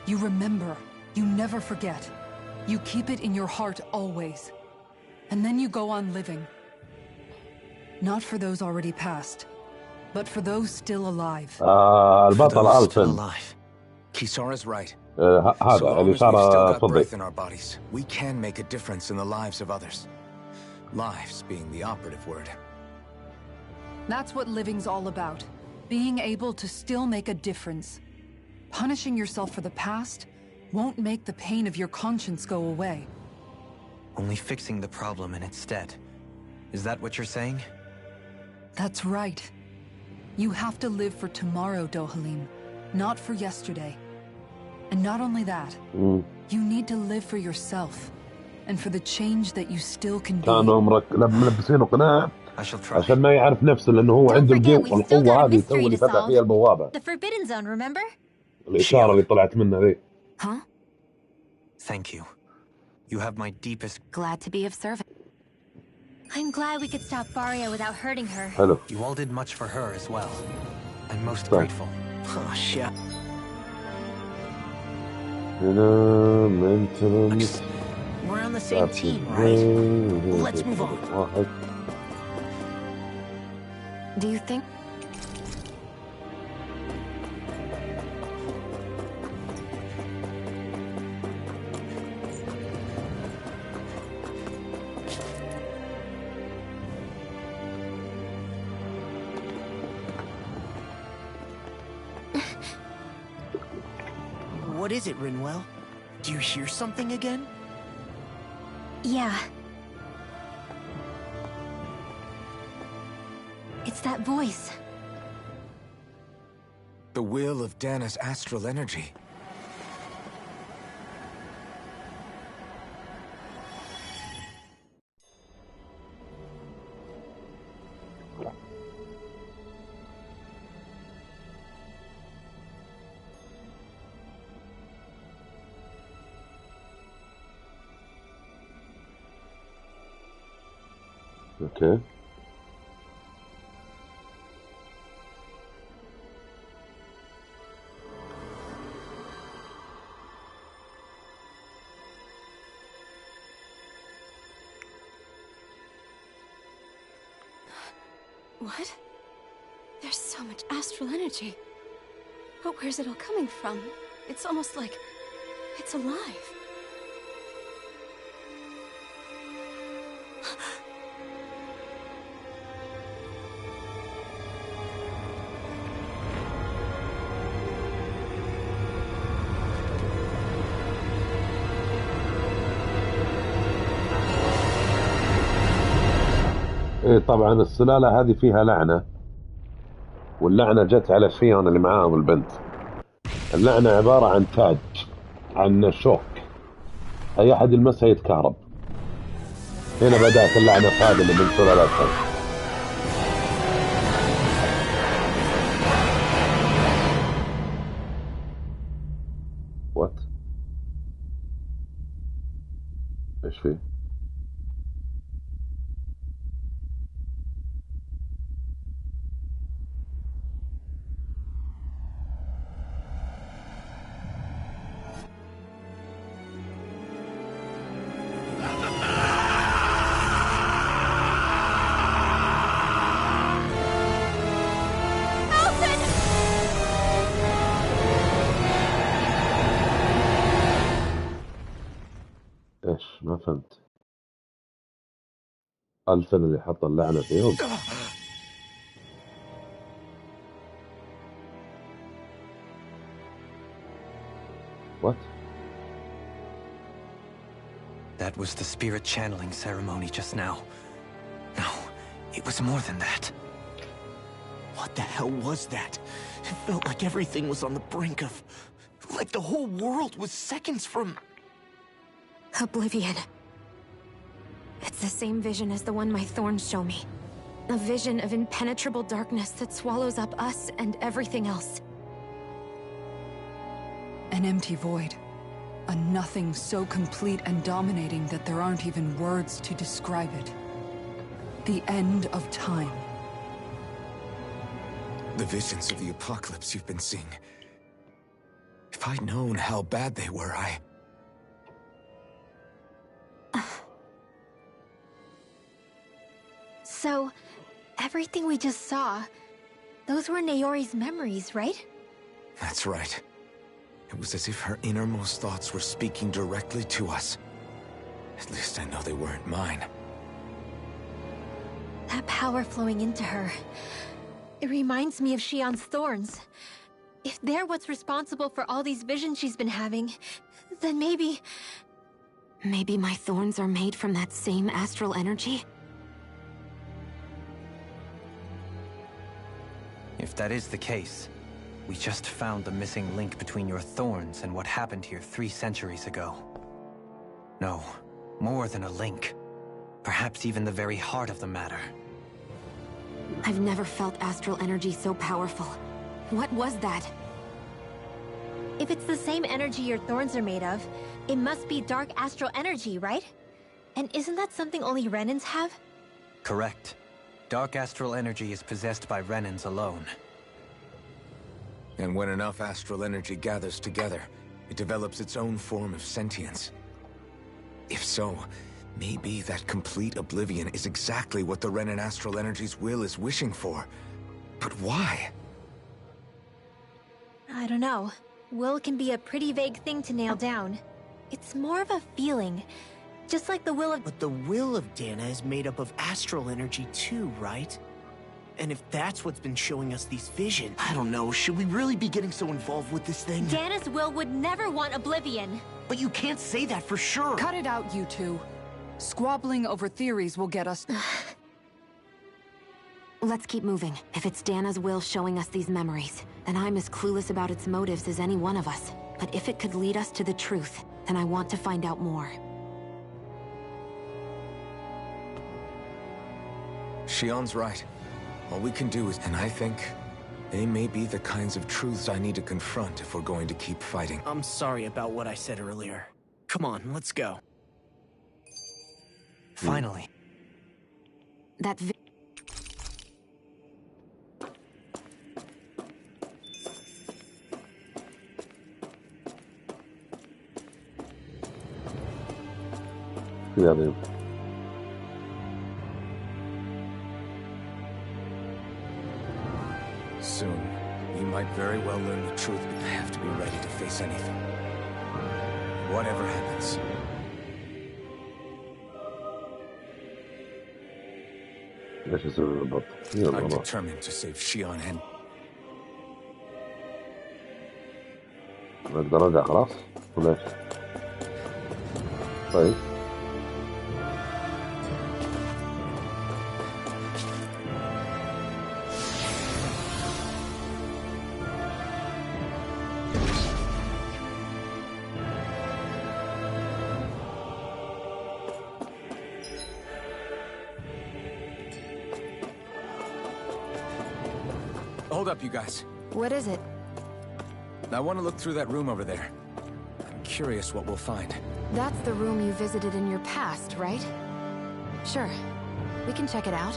You remember. You never forget. You keep it in your heart always. And then you go on living. Not for those already passed, but for those still alive. البطل ألفن. Kisara's right. هذا So long اللي as we've still صار got فضي. breath in our bodies, we can make a difference in the lives of others. Lives being the operative word. That's what living's all about. Being able to still make a difference. Punishing yourself for the past won't make the pain of your conscience go away. Only fixing the problem in its stead. Is that what you're saying? That's right. You have to live for tomorrow, Dohalim, not for yesterday. And not only that, you need to live for yourself, and for the change that you still can be. كانوا ملبسينه قناع عشان ما يعرف نفسه لأنه هو عنده القوة هذه تو اللي فتح فيها البوابة. The Forbidden Zone, remember? الإشارة اللي طلعت منها ذي. Huh? Thank you. You have my deepest... Glad to be of service. I'm glad we could stop Faria without hurting her. Hello. You all did much for her as well. I'm most grateful. Oh, shit. We're on the same team, right? Let's move on. Do you think? What is it, Rinwell? Do you hear something again? Yeah. It's that voice. The will of Dana's astral energy. Okay. What? There's so much astral energy. But where's it all coming from? It's almost like it's alive. ايه طبعا السلالة هذه فيها لعنة، واللعنة جت على فيون اللي معاهم البنت. اللعنة عبارة عن تاج، عن شوك، اي احد يلمسها يتكهرب. هنا بدأت اللعنة في هذا اللي من سلالتها. وات؟ ايش فيه؟ ايش؟ ما فهمت. ألفن اللي حط اللعنة فيهم. What? That was the spirit channeling ceremony just now. No, it was more than that. What the hell was that? It felt like everything was on the brink of... like the whole world was seconds from... Oblivion. It's the same vision as the one my thorns show me. A vision of impenetrable darkness that swallows up us and everything else. An empty void. A nothing so complete and dominating that there aren't even words to describe it. The end of time. The visions of the apocalypse you've been seeing. If I'd known how bad they were, So, everything we just saw, those were Naori's memories, right? That's right. It was as if her innermost thoughts were speaking directly to us. At least I know they weren't mine. That power flowing into her, it reminds me of Shion's thorns. If they're what's responsible for all these visions she's been having, then maybe... Maybe my thorns are made from that same astral energy? If that is the case, we just found the missing link between your thorns and what happened here 3 centuries ago. No, more than a link. Perhaps even the very heart of the matter. I've never felt astral energy so powerful. What was that? If it's the same energy your thorns are made of, it must be dark astral energy, right? And isn't that something only Renans have? Correct. Dark astral energy is possessed by Renans alone. And when enough astral energy gathers together, it develops its own form of sentience. If so, maybe that complete oblivion is exactly what the Renan astral energy's will is wishing for. But why? I don't know. Will can be a pretty vague thing to nail down. It's more of a feeling. Just like the will of— But the will of Dana is made up of astral energy too, right? And if that's what's been showing us these visions— I don't know, should we really be getting so involved with this thing? Dana's will would never want oblivion. But you can't say that for sure! Cut it out, you two. Squabbling over theories will get us— Let's keep moving. If it's Dana's will showing us these memories, then I'm as clueless about its motives as any one of us. But if it could lead us to the truth, then I want to find out more. Shionne's right. All we can do is— And I think they may be the kinds of truths I need to confront if we're going to keep fighting. I'm sorry about what I said earlier. Come on, let's go. Finally. That يعني Soon, you might very well learn the truth, but I have to be ready to face anything. Whatever happens. ايش يصير بالضبط؟ يلا I'm بقى. determined to save Shionne and اقدر ارجع خلاص؟ ولا ايش؟ طيب Hold up, you guys. What is it? I want to look through that room over there. I'm curious what we'll find. That's the room you visited in your past, right? Sure. We can check it out.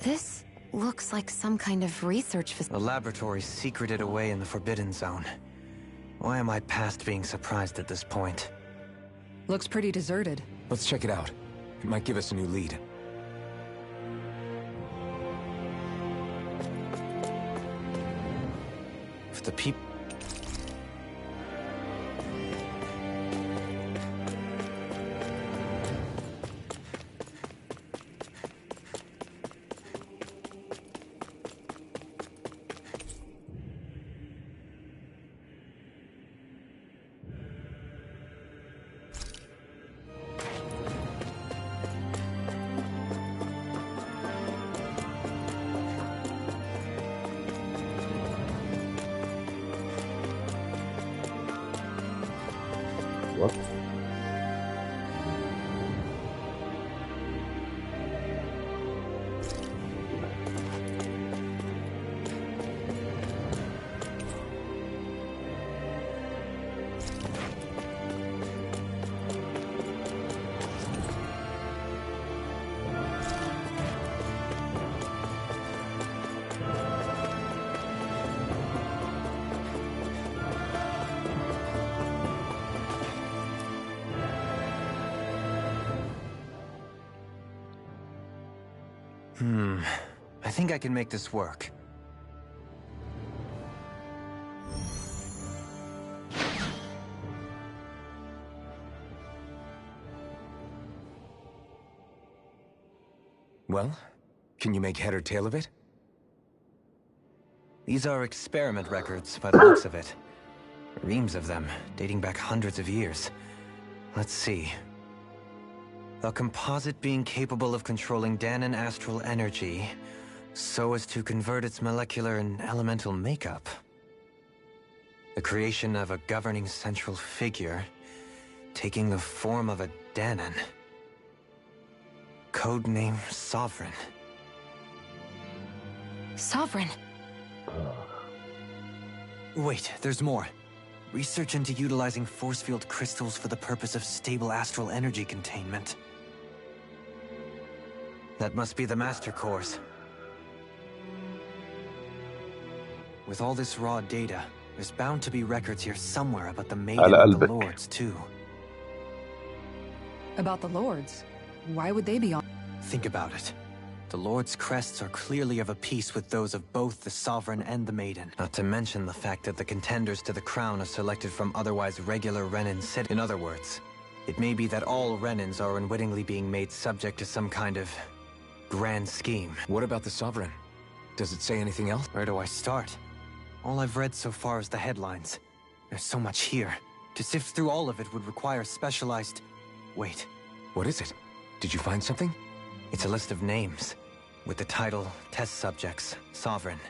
This looks like some kind of research facility. The laboratory's secreted away in the Forbidden Zone. Why am I past being surprised at this point? Looks pretty deserted. Let's check it out. It might give us a new lead. If the peop— What? I think I can make this work. Well, can you make head or tail of it? These are experiment records, by the looks of it. Reams of them, dating back hundreds of years. Let's see. A composite being capable of controlling Dahnan astral energy so as to convert its molecular and elemental makeup. The creation of a governing central figure taking the form of a Dahnan. Codename Sovereign. Sovereign? Wait, there's more. Research into utilizing force field crystals for the purpose of stable astral energy containment. That must be the Master Cores. With all this raw data, there's bound to be records here somewhere about the Maiden and the Lords, too. About the Lords? Why would they be on? Think about it. The Lord's crests are clearly of a piece with those of both the Sovereign and the Maiden. Not to mention the fact that the contenders to the crown are selected from otherwise regular Renan cities. In other words, it may be that all Renans are unwittingly being made subject to some kind of grand scheme. What about the Sovereign? Does it say anything else? Where do I start? All I've read so far is the headlines. There's so much here. To sift through all of it would require specialized... Wait. What is it? Did you find something? It's a list of names, with the title Test Subjects, Sovereign.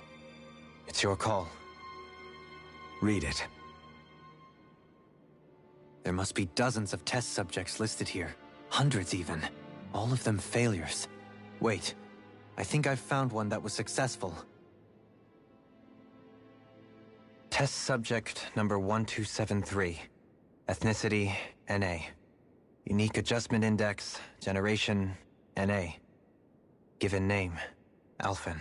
It's your call. Read it. There must be dozens of test subjects listed here. Hundreds even. All of them failures. Wait, I think I've found one that was successful. Test subject number 1273. Ethnicity, NA. Unique Adjustment Index, Generation, NA. Given name, Alphen.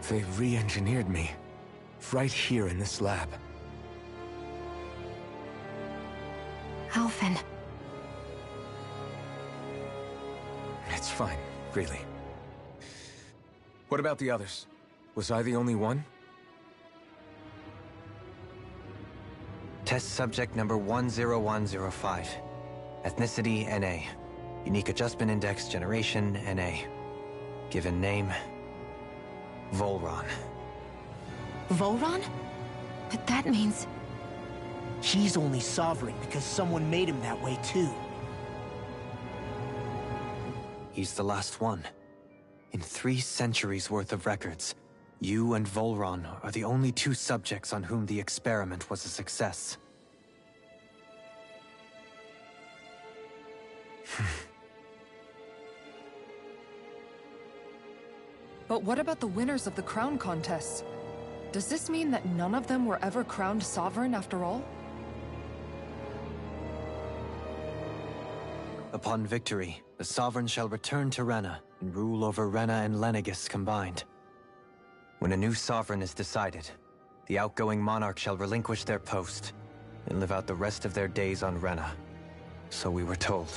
They re-engineered me. Right here in this lab. Alphen. It's fine, really. What about the others? Was I the only one? Test subject number 10105. Ethnicity, NA. Unique Adjustment Index, Generation, NA. Given name, Volron. Volron? But that means... He's only Sovereign because someone made him that way too. He's the last one. In 3 centuries worth of records, you and Volron are the only 2 subjects on whom the experiment was a success. But what about the winners of the crown contests? Does this mean that none of them were ever crowned sovereign after all? Upon victory, the Sovereign shall return to Rena and rule over Rena and Lenegis combined. When a new Sovereign is decided, the outgoing monarch shall relinquish their post and live out the rest of their days on Rena. So we were told.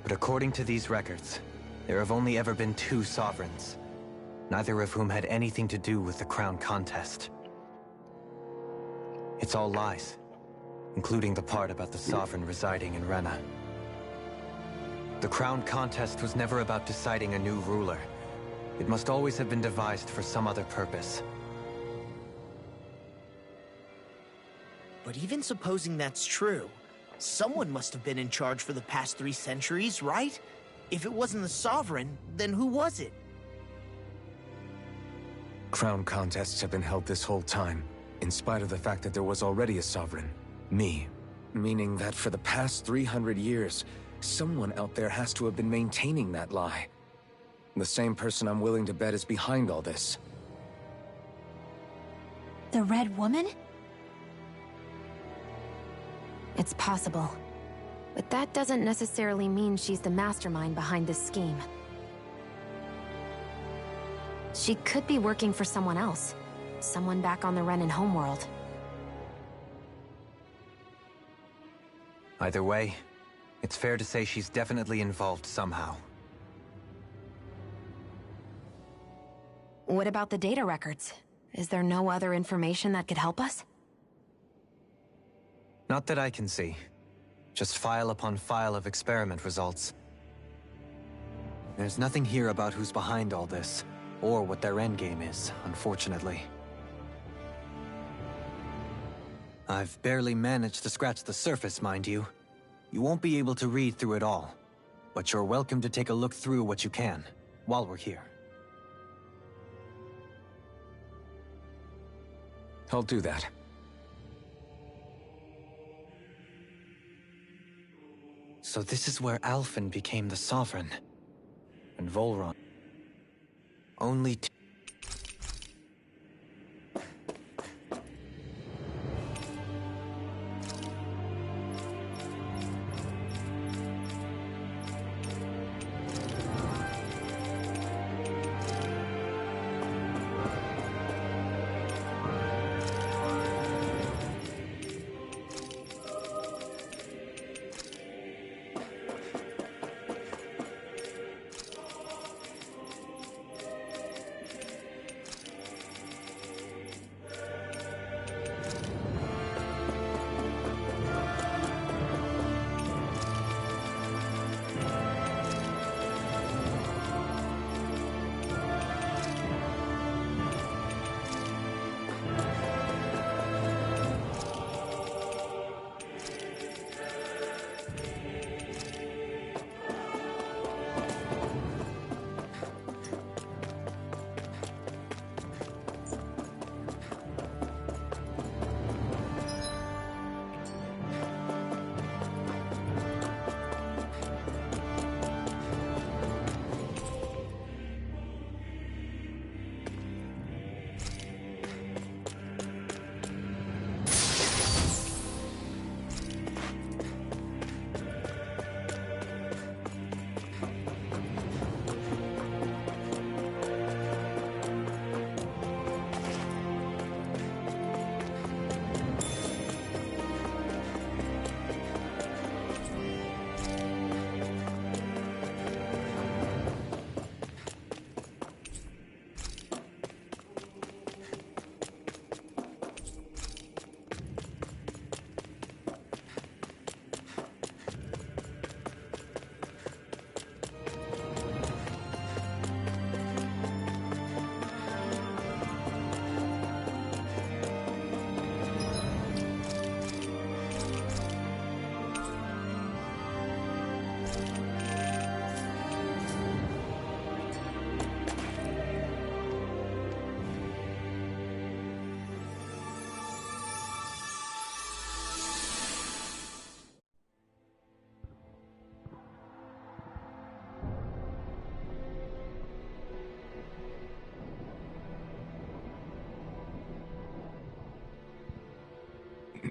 But according to these records, there have only ever been 2 Sovereigns, neither of whom had anything to do with the crown contest. It's all lies, including the part about the Sovereign residing in Rena. The crown contest was never about deciding a new ruler. It must always have been devised for some other purpose. But even supposing that's true, someone must have been in charge for the past 3 centuries, right? If it wasn't the Sovereign, then who was it? Crown contests have been held this whole time, in spite of the fact that there was already a Sovereign. Me. Meaning that for the past 300 years, someone out there has to have been maintaining that lie. The same person I'm willing to bet is behind all this. The Red Woman? It's possible. But that doesn't necessarily mean she's the mastermind behind this scheme. She could be working for someone else. Someone back on the Renan homeworld. Either way, it's fair to say she's definitely involved somehow. What about the data records? Is there no other information that could help us? Not that I can see. Just file upon file of experiment results. There's nothing here about who's behind all this, or what their endgame is, unfortunately. I've barely managed to scratch the surface, mind you. You won't be able to read through it all, but you're welcome to take a look through what you can, while we're here. I'll do that. So this is where Alphen became the Sovereign. And Volron. Only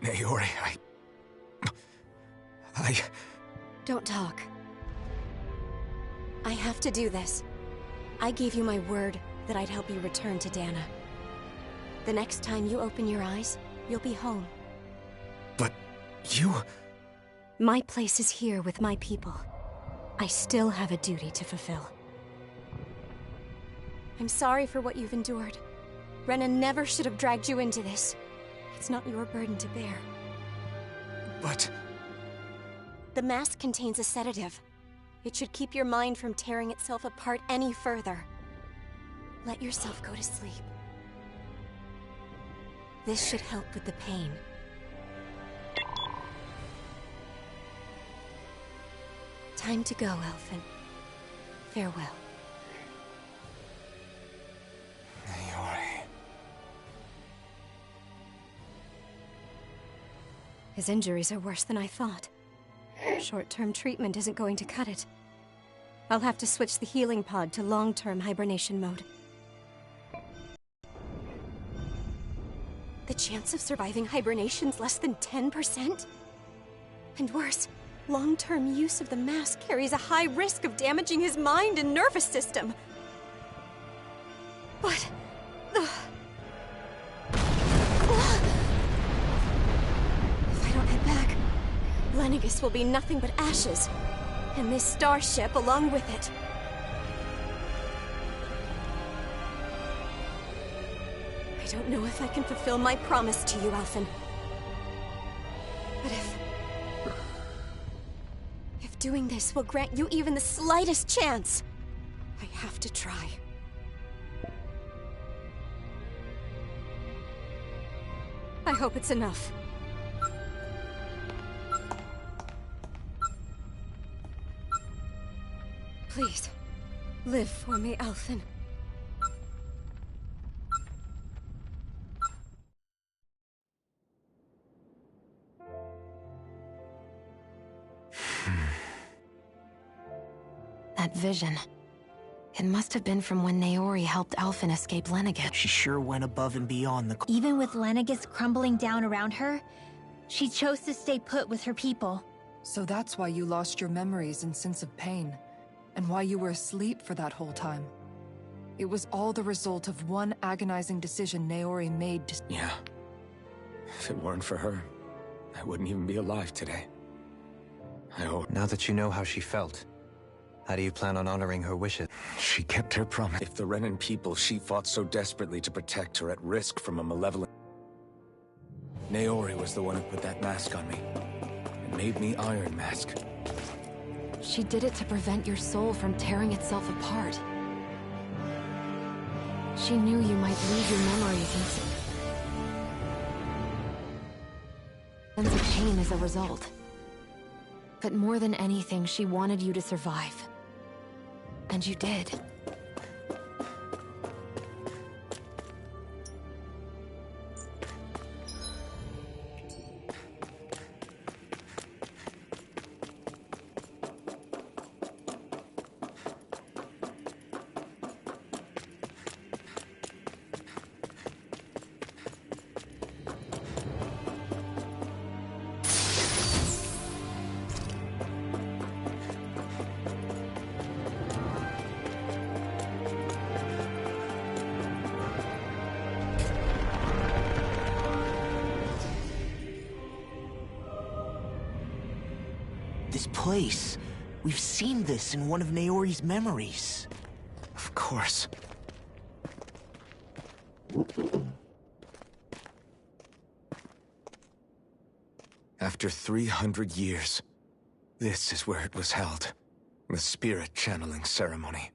Naori, I... Don't talk. I have to do this. I gave you my word that I'd help you return to Dana. The next time you open your eyes, you'll be home. But you... My place is here with my people. I still have a duty to fulfill. I'm sorry for what you've endured. Rena never should have dragged you into this. It's not your burden to bear. But... The mask contains a sedative. It should keep your mind from tearing itself apart any further. Let yourself go to sleep. This should help with the pain. Time to go, Alphen. Farewell. Naori... His injuries are worse than I thought. Short-term treatment isn't going to cut it. I'll have to switch the healing pod to long-term hibernation mode. The chance of surviving hibernation's less than 10%? And worse, long-term use of the mask carries a high risk of damaging his mind and nervous system. But... If I don't head back, Lenegis will be nothing but ashes, and this starship along with it. I don't know if I can fulfill my promise to you, Alphen. But if doing this will grant you even the slightest chance, I have to try. I hope it's enough. Please, live for me, Alphen. That vision. It must have been from when Naori helped Alphen escape Lenegis. She sure went above and beyond the... Even with Lenegis crumbling down around her, she chose to stay put with her people. So that's why you lost your memories and sense of pain, and why you were asleep for that whole time. It was all the result of one agonizing decision Naori made to... Yeah. If it weren't for her, I wouldn't even be alive today. Now that you know how she felt, how do you plan on honoring her wishes? She kept her promise. If the Renan people she fought so desperately to protect are at risk from a malevolent... Naori was the one who put that mask on me. And made me Iron Mask. She did it to prevent your soul from tearing itself apart. She knew you might lose your memories and sense of pain as a result. But more than anything, she wanted you to survive. And you did. This place. We've seen this in one of Naori's memories. Of course. After 300 years, this is where it was held. The spirit channeling ceremony.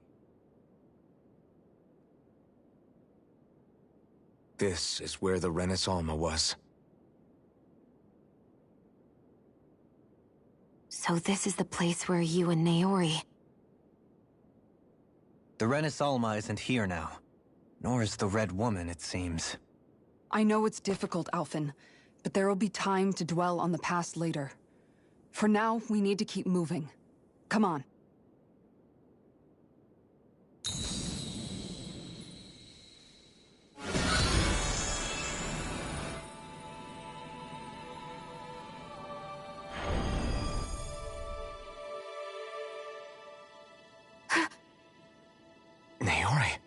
This is where the Renis Alma was. So this is the place where you and Naori... The Renis Alma isn't here now. Nor is the Red Woman, it seems. I know it's difficult, Alphen, but there will be time to dwell on the past later. For now, we need to keep moving. Come on. Naori?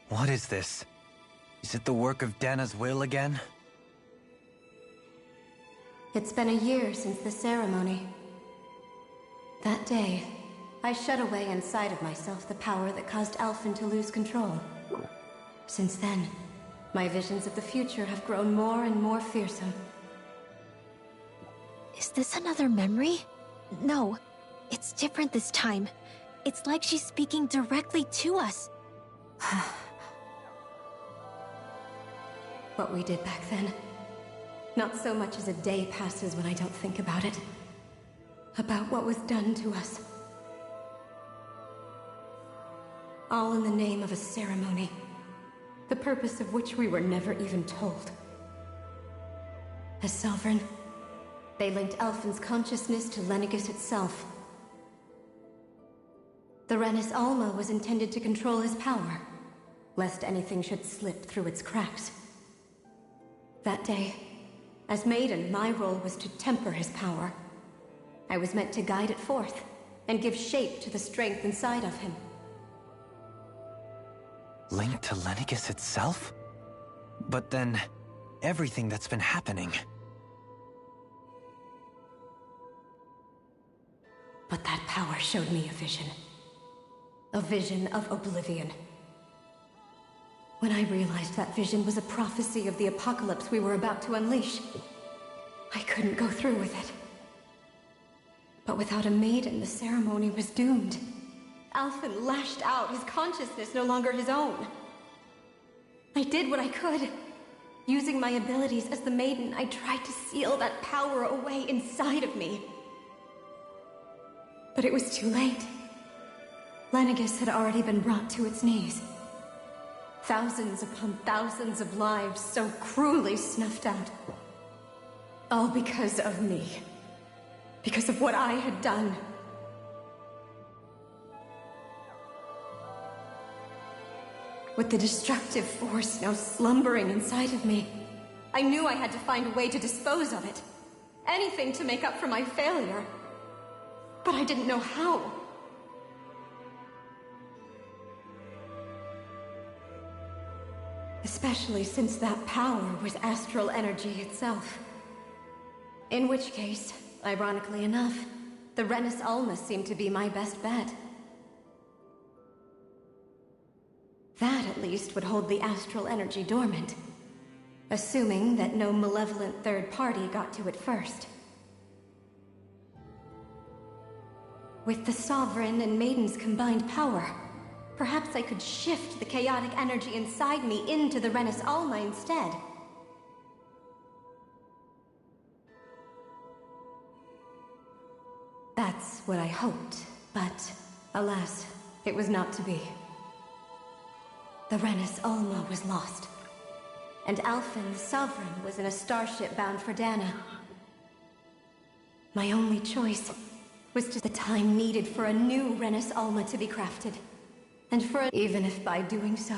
What is this? Is it the work of Dana's will again? It's been a year since the ceremony. That day, I shut away inside of myself the power that caused Alphen to lose control. Since then, my visions of the future have grown more and more fearsome. Is this another memory? No, it's different this time. It's like she's speaking directly to us. What we did back then. Not so much as a day passes when I don't think about it. About what was done to us. All in the name of a ceremony. The purpose of which we were never even told. As Sovereign, they linked Alphen's consciousness to Lenegis itself. The Renis Alma was intended to control his power, lest anything should slip through its cracks. That day, as Maiden, my role was to temper his power. I was meant to guide it forth, and give shape to the strength inside of him. Linked to Lenegis itself? But then, everything that's been happening... But that power showed me a vision. A vision of oblivion. When I realized that vision was a prophecy of the apocalypse we were about to unleash, I couldn't go through with it. But without a maiden, the ceremony was doomed. Alphen lashed out, his consciousness no longer his own. I did what I could. Using my abilities as the maiden, I tried to seal that power away inside of me. But it was too late. Lenegis had already been brought to its knees. Thousands upon thousands of lives so cruelly snuffed out. All because of me. Because of what I had done. With the destructive force now slumbering inside of me, I knew I had to find a way to dispose of it. Anything to make up for my failure. But I didn't know how. Especially since that power was astral energy itself. In which case, ironically enough, the Renis Alma seemed to be my best bet. That, at least, would hold the astral energy dormant. Assuming that no malevolent third party got to it first. With the Sovereign and Maiden's combined power, perhaps I could shift the chaotic energy inside me into the Renis Alma instead. That's what I hoped, but alas, it was not to be. The Renis Alma was lost, and Alphen, the Sovereign, was in a starship bound for Dana. My only choice was just the time needed for a new Renis Alma to be crafted. And even if by doing so,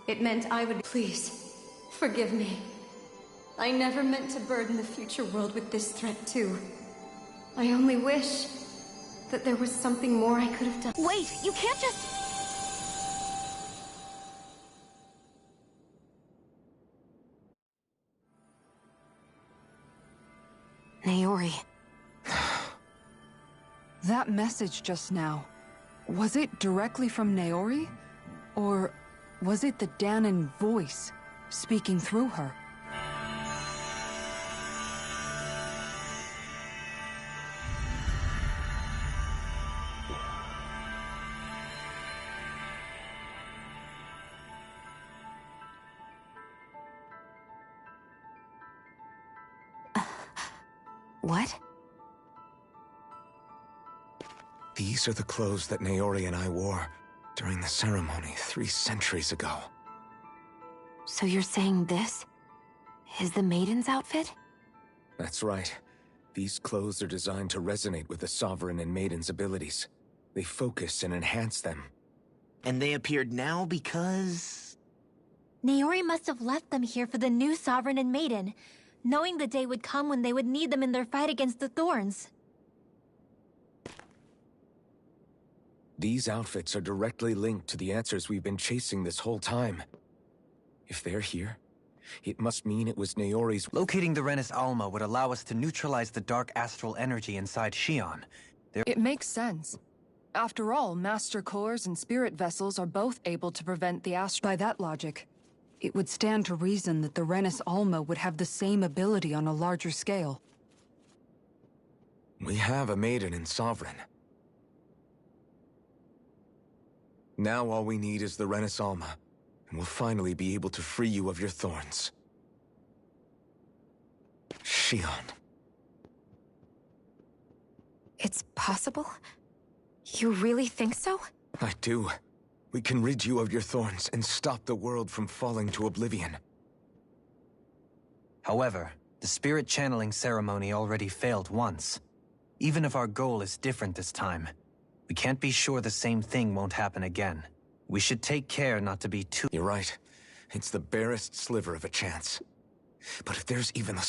it meant I would— Please, forgive me. I never meant to burden the future world with this threat too. I only wish that there was something more I could have done. Wait, you can't just... Naori. That message just now, was it directly from Naori? Or was it the Dahnan voice speaking through her? What? These are the clothes that Naori and I wore during the ceremony 3 centuries ago. So you're saying this is the Maiden's outfit? That's right. These clothes are designed to resonate with the Sovereign and Maiden's abilities. They focus and enhance them. And they appeared now because... Naori must have left them here for the new Sovereign and Maiden, knowing the day would come when they would need them in their fight against the Thorns. These outfits are directly linked to the answers we've been chasing this whole time. If they're here, it must mean it was Naori's— Locating the Renis Alma would allow us to neutralize the dark astral energy inside Xion. It makes sense. After all, Master Cores and Spirit Vessels are both able to prevent the astral. By that logic, it would stand to reason that the Renis Alma would have the same ability on a larger scale. We have a Maiden and Sovereign. Now all we need is the Renis Alma, and we'll finally be able to free you of your thorns. Xion. It's possible? You really think so? I do. We can rid you of your thorns and stop the world from falling to oblivion. However, the spirit channeling ceremony already failed once. Even if our goal is different this time, we can't be sure the same thing won't happen again. We should take care not to be too— You're right. It's the barest sliver of a chance. But if there's even a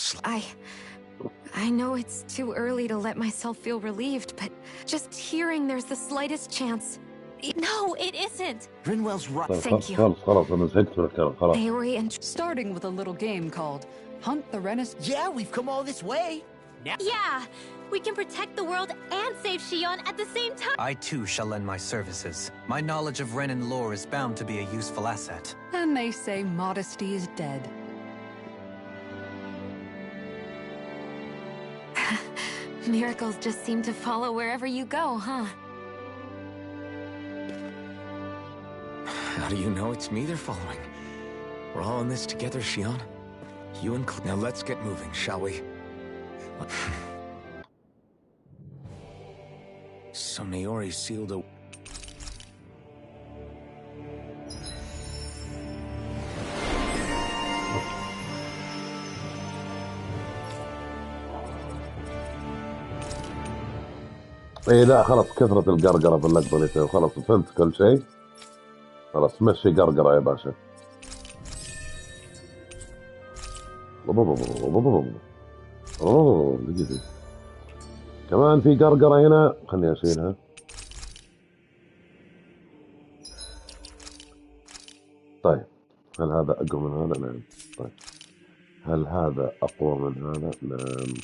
I know it's too early to let myself feel relieved, but just hearing there's the slightest chance... No, it isn't! Rinwell's right. Thank you. خلاص أنا زهقت من الكلام خلاص. Naori and... Starting with a little game called Hunt the Renis... Yeah, we've come all this way. Now Yeah! We can protect the world and save Xion at the same time! I too shall lend my services. My knowledge of Renin lore is bound to be a useful asset. And they say modesty is dead. Miracles just seem to follow wherever you go, huh? How do you know it's me they're following? We're all in this together, Xion. You and Now let's get moving, shall we? So Naori sealed a... اي لا خلاص كثرة القرقرة باللقطة اللي تسوي خلاص فهمت كل شيء. خلاص مشي قرقرة يا باشا. دقيقة كمان في قرقرة هنا خليني اشيلها. طيب هل هذا اقوى من هذا؟ نعم. طيب هل هذا اقوى من هذا؟ نعم.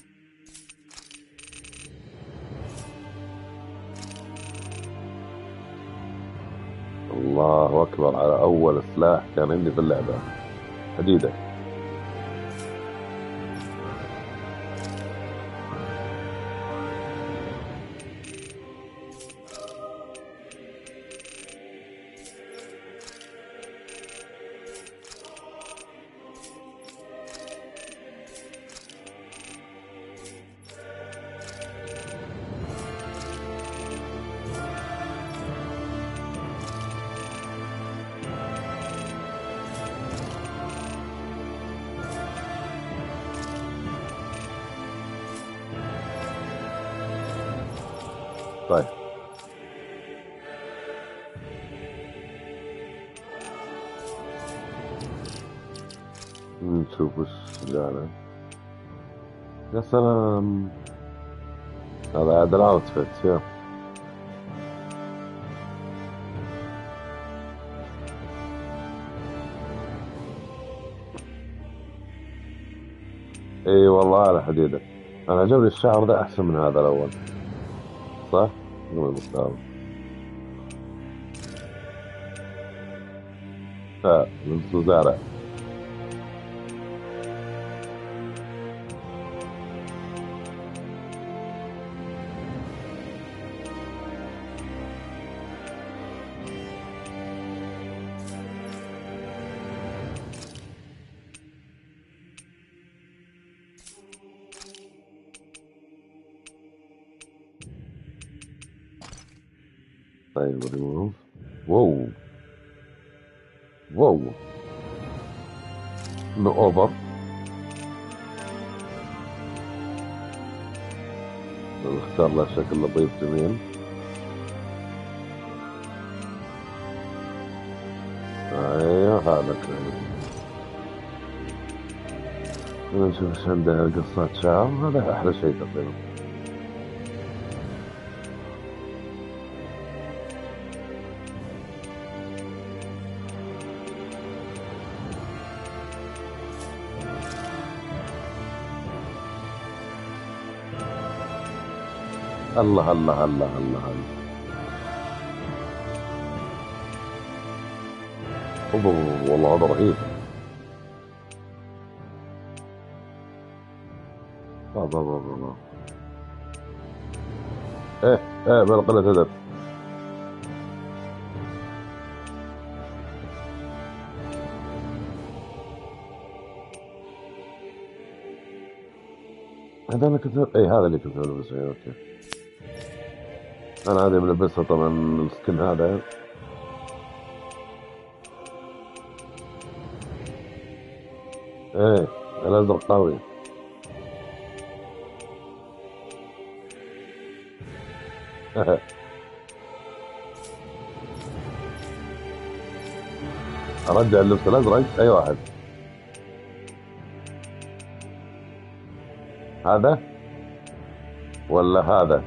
الله اكبر على اول سلاح كان عندي في اللعبة، حديدة. طيب نشوف وش جانا. يا سلام هذا عاد الاوتفيت. يا اي والله على حديدة. انا عجبني الشعر ده احسن من هذا الاول صح؟ مو المستعار. لا من زارع. طيب ريموف. واو واو نو اوفر. نختار له شكل لطيف جميل. ايوه هذا كان. نشوف ايش عنده قصات شعر. هذا احلى شيء تقريبا. الله الله الله الله الله. والله هذا رهيب. بابا بابا ايه ايه بلا قلة ادب. هذا انا كنت اي هذا اللي كنت البسه. اوكي انا هذه ملبسها طبعا السكن هذا. ايه الازرق قوي. ارجع اللبس الازرق. اي واحد هذا ولا هذا؟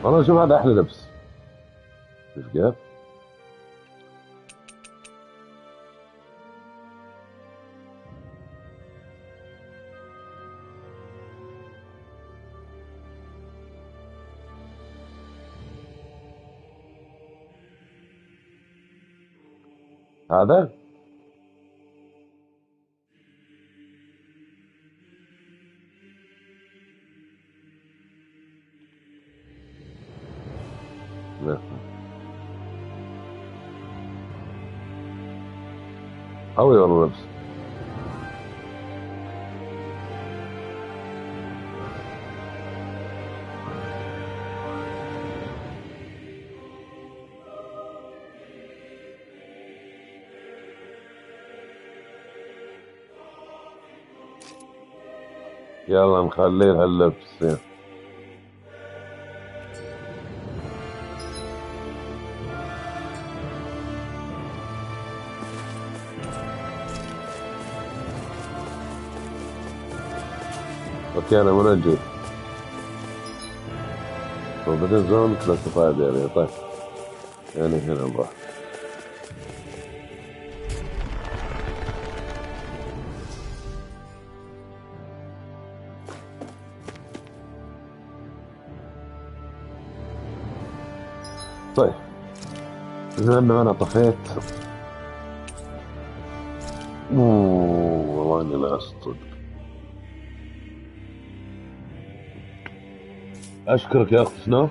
والله شوف هذا احلى لبس. شوف كيف هذا. قوي والله لبس. يلا نخلي لها اللبس يا. اوكي انا من اجي forbidden zone classified area. طيب يعني هنا نروح. طيب بما انه انا طفيت والله اني لا اصدق. اشكرك يا اخت سنو.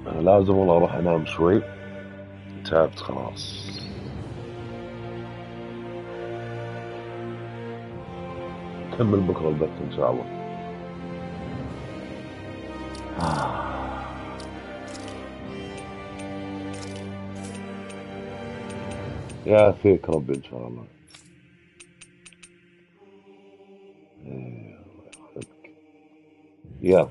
انا لازم والله اروح انام شوي، تعبت خلاص. كمل بكره البث ان شاء الله. يا فيك ربي ان شاء الله. الله يحفظك. يلا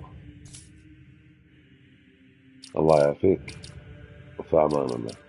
الله يعافيك وفي امان الله.